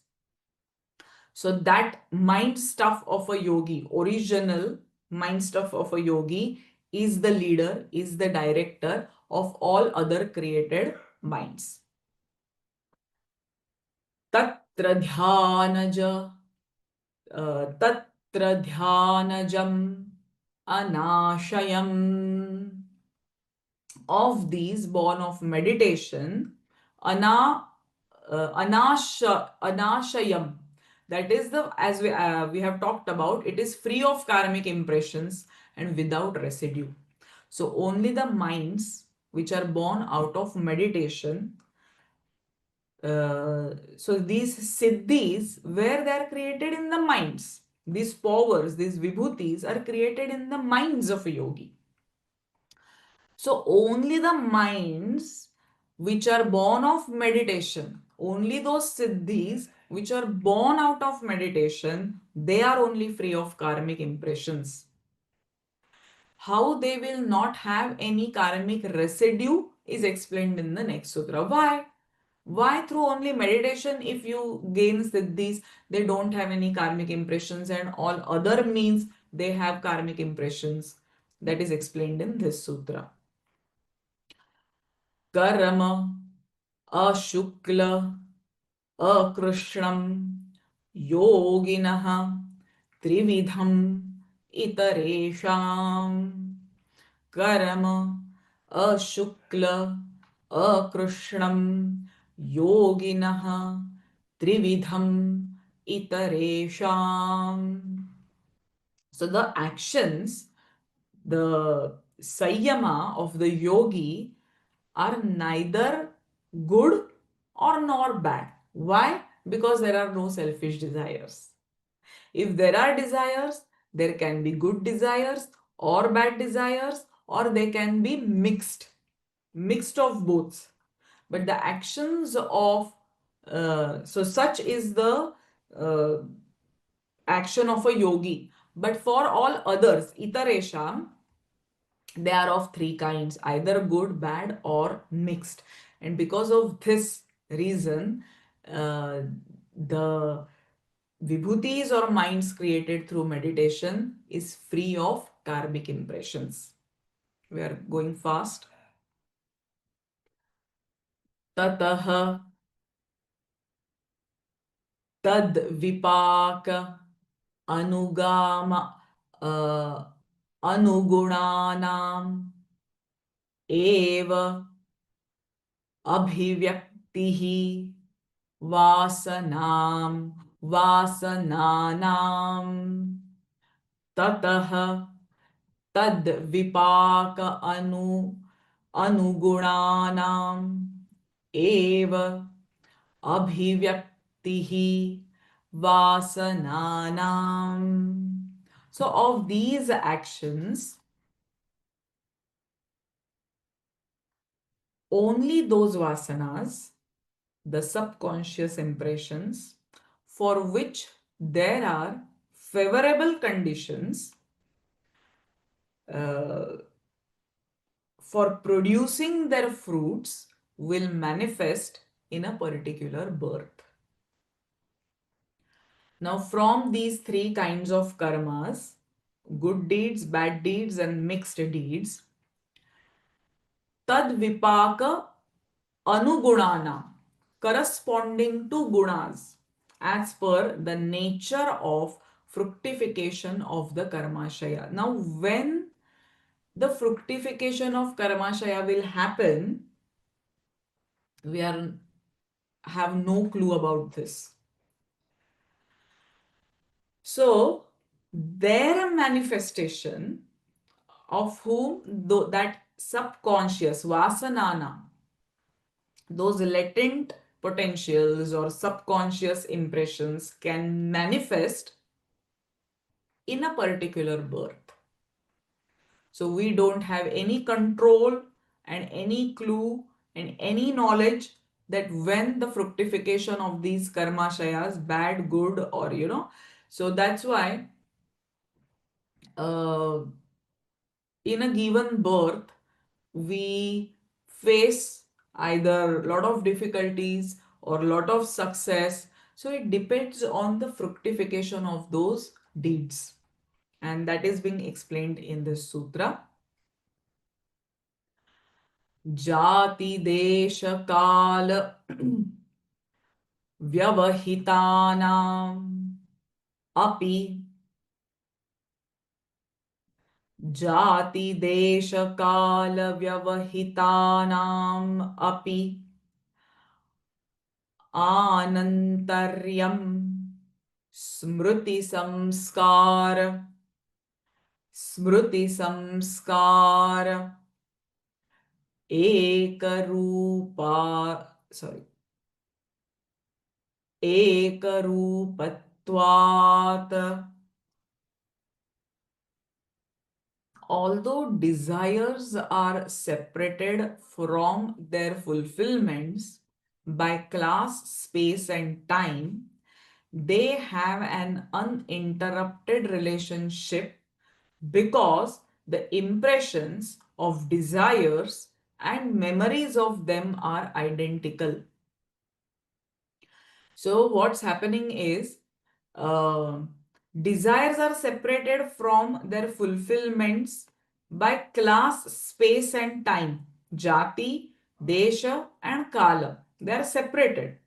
S1: So that mind stuff of a yogi, original mind stuff of a yogi, is the leader, is the director of all other created minds. Tatra dhyanaja, तत्र ध्यानजम् anashayam. Of these born of meditation, anashayam, that is the, as we have talked about, it is free of karmic impressions and without residue. So only the minds which are born out of meditation, so these siddhis, where they are created in the minds, these powers, these vibhutis are created in the minds of a yogi. So only the minds which are born of meditation, only those siddhis which are born out of meditation, they are only free of karmic impressions. How they will not have any karmic residue is explained in the next sutra. Why? Why through only meditation, if you gain siddhis, they don't have any karmic impressions, and all other means they have karmic impressions? That is explained in this sutra. Karma, ashukla, akrishnam, yoginaha, trividham, itaresham. Karma, ashukla, akrishnam, yoginaha, trividham, itaresham. So the actions, the sayama of the yogi are neither good or nor bad. Why? Because there are no selfish desires. If there are desires, there can be good desires or bad desires, or they can be mixed of both. But the actions of, so such is the uh, action of a yogi. But for all others, itaresham, they are of three kinds, either good, bad, or mixed. And because of this reason, the vibhutis or minds created through meditation is free of karmic impressions. We are going fast. Tataha tad vipak anugama anugunanam eva abhivyaktihi vasanam vasananam tatah tad vipak anugunanam eva abhivyaktihi vasananam. So of these actions, only those vasanas, the subconscious impressions, for which there are favorable conditions uh, for producing their fruits, will manifest in a particular birth. Now, from these three kinds of karmas, good deeds, bad deeds, and mixed deeds, tad vipaka anugunana, corresponding to gunas, as per the nature of fructification of the karmashaya. Now, when the fructification of karmashaya will happen, we have no clue about this. So, their manifestation of whom that subconscious vasanana, those latent potentials or subconscious impressions can manifest in a particular birth. So we don't have any control and any clue and any knowledge that when the fructification of these karmashayas, bad, good, or so that's why uh, in a given birth, we face either a lot of difficulties or a lot of success. So it depends on the fructification of those deeds. And that is being explained in this sutra. Jati desha kala vyavahitanam api जाति देश काल व्यवहितानाम अपि आनन्तर्यं स्मृति संस्कार एक रूपा sorry एक रूपत्वात्. Although desires are separated from their fulfillments by class, space, and time, they have an uninterrupted relationship because the impressions of desires and memories of them are identical. So, what's happening is uh, desires are separated from their fulfillments by class, space, and time. Jati, Desha, and Kala. They are separated.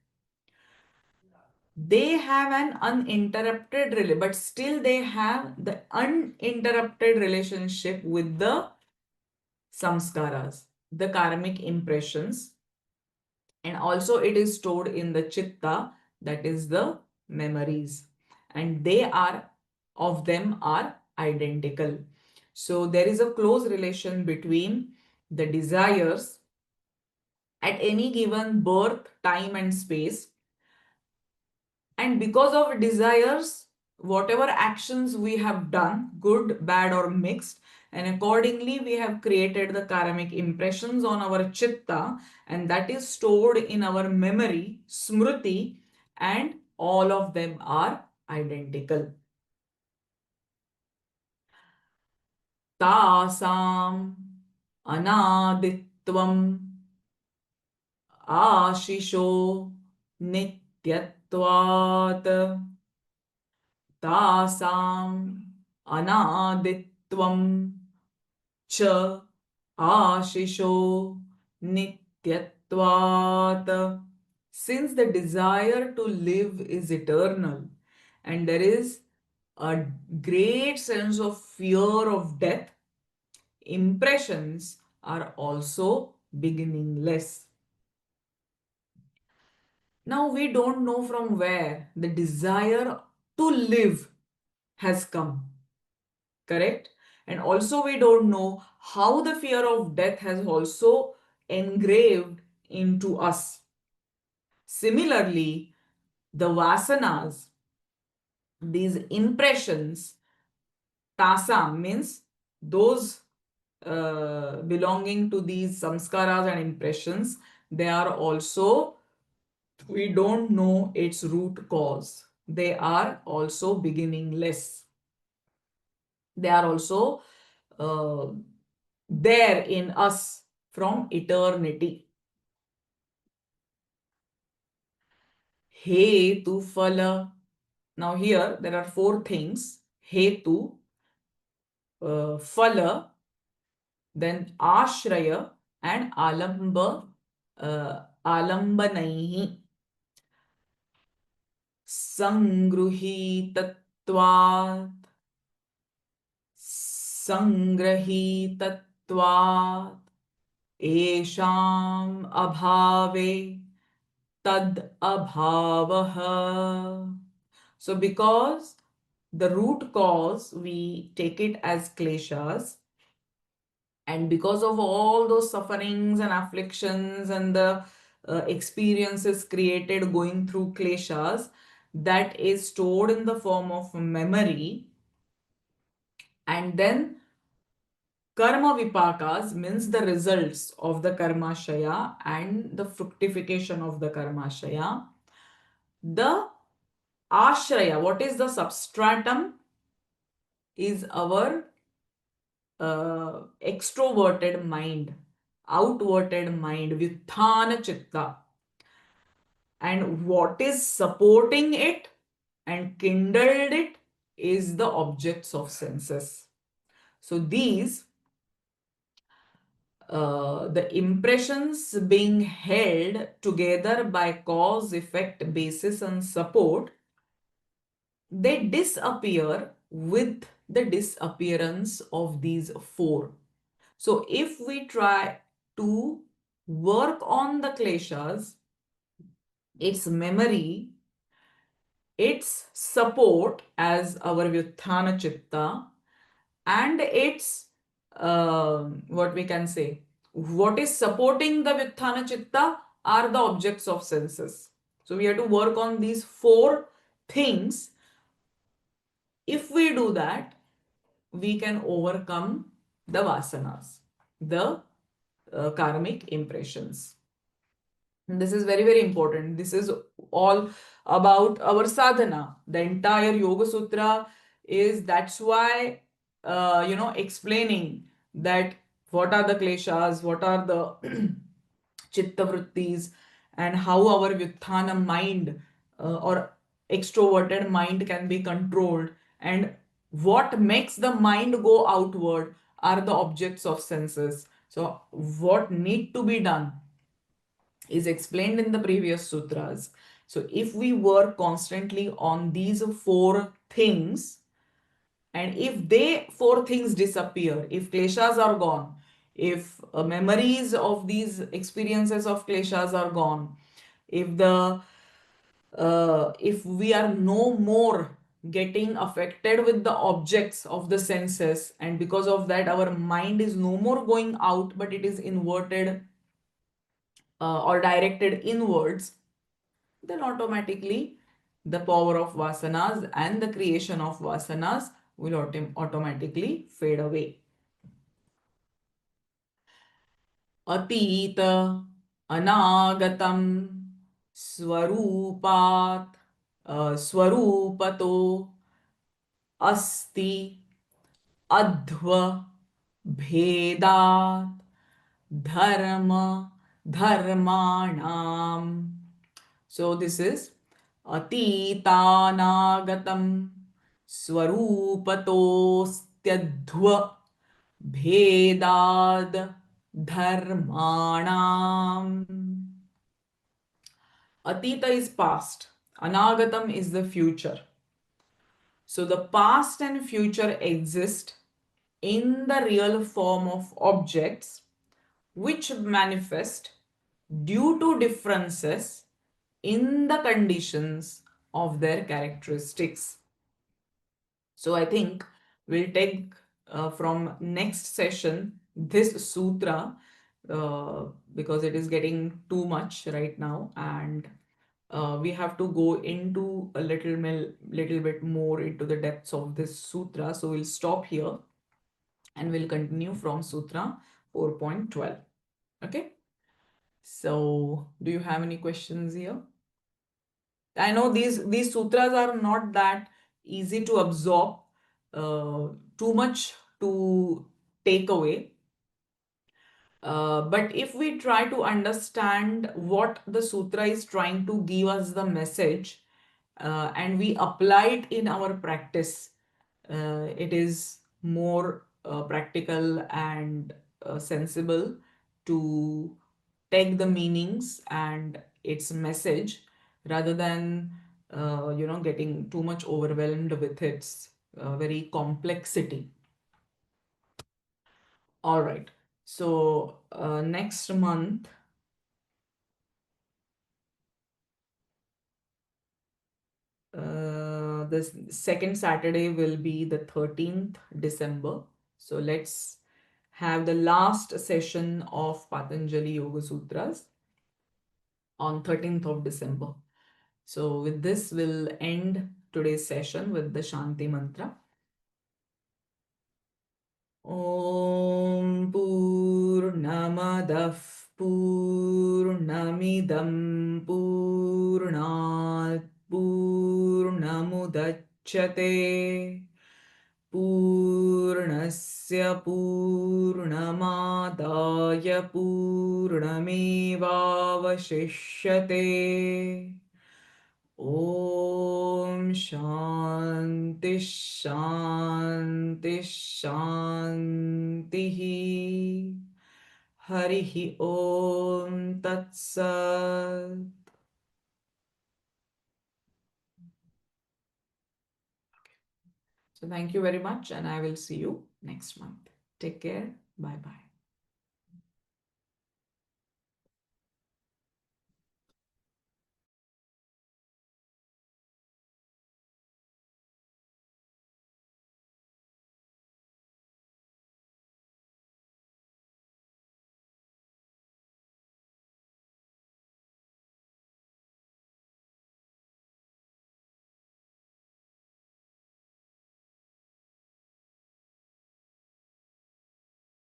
S1: They have an uninterrupted relationship, but still they have the uninterrupted relationship with the samskaras, the karmic impressions, and also it is stored in the chitta, that is the memories, and they are of them are identical. So there is a close relation between the desires at any given birth, time, and space. And because of desires, whatever actions we have done, good, bad, or mixed, and accordingly we have created the karmic impressions on our chitta, and that is stored in our memory, smriti, and all of them are identical. Tasam anaditvam आशिषो नित्यत्वात् तासाम् अनादित्वं च आशिषो नित्यत्वात्. Since the desire to live is eternal and there is a great sense of fear of death, impressions are also beginningless. Now we don't know from where the desire to live has come, correct? And also we don't know how the fear of death has also engraved into us. Similarly, the vasanas, these impressions, tasa means those belonging to these samskaras and impressions, they are also, we don't know its root cause. They are also beginningless. They are also uh, there in us from eternity. Hetu phala. Now here there are four things. Hetu, phala, then ashraya and alambanaihi. Sangruhitatvat, sangrahitatvat, esham abhave tad abhavaha. So because the root cause, we take it as kleshas, and because of all those sufferings and afflictions and the experiences created going through kleshas, that is stored in the form of memory. And then karma vipakas means the results of the karmashaya and the fructification of the karmashaya. The ashraya, what is the substratum, is our extroverted mind, outverted mind, vyuthana chitta. And what is supporting it and kindled it is the objects of senses. So these, the impressions being held together by cause, effect, basis, and support, they disappear with the disappearance of these four. So if we try to work on the kleshas, its memory, its support as our vyuthana chitta, and its what we can say, what is supporting the vyuthana chitta are the objects of senses. So we have to work on these four things. If we do that, we can overcome the vasanas, the karmic impressions. And this is very, very important. This is all about our sadhana. The entire Yoga Sutra is, that's why, explaining that what are the kleshas, what are the chitta vrittis, and how our vyuthana mind or extroverted mind can be controlled, and what makes the mind go outward are the objects of senses. So what need to be done is explained in the previous sutras. So if we work constantly on these four things, and if they four things disappear, if kleshas are gone, if memories of these experiences of kleshas are gone, if we are no more getting affected with the objects of the senses, and because of that our mind is no more going out but it is inverted or directed inwards, then automatically the power of vasanas and the creation of vasanas will automatically fade away. Atita, anagatam, swarupat, swarupato, asti, adhva, bhedat, dharma, dharmanam. So this is Atitanagatam Swarupatostyadhva Bhedad Dharmanam. Atita is past. Anagatam is the future. So the past and future exist in the real form of objects which manifest due to differences in the conditions of their characteristics. So I think we'll take from next session this sutra because it is getting too much right now, and we have to go into a little bit more into the depths of this sutra. So we'll stop here and we'll continue from Sutra 4.12. Okay. So do you have any questions here? I know these sutras are not that easy to absorb, too much to take away. But if we try to understand what the sutra is trying to give us the message, and we apply it in our practice, it is more practical and sensible to take the meanings and its message rather than getting too much overwhelmed with its very complexity. All right. So next month, the second Saturday will be the 13th December. So let's have the last session of Patanjali Yoga Sutras on 13th of December. So with this, we'll end today's session with the Shanti mantra. Om Purnamadah Purnamidam Purnat Purnamudachyate Purnasya Purnamadaya Purnamevavashishyate. Om Shanti Shanti Shanti. Harihi Om Tat Sat. So thank you very much, and I will see you next month. Take care. Bye bye.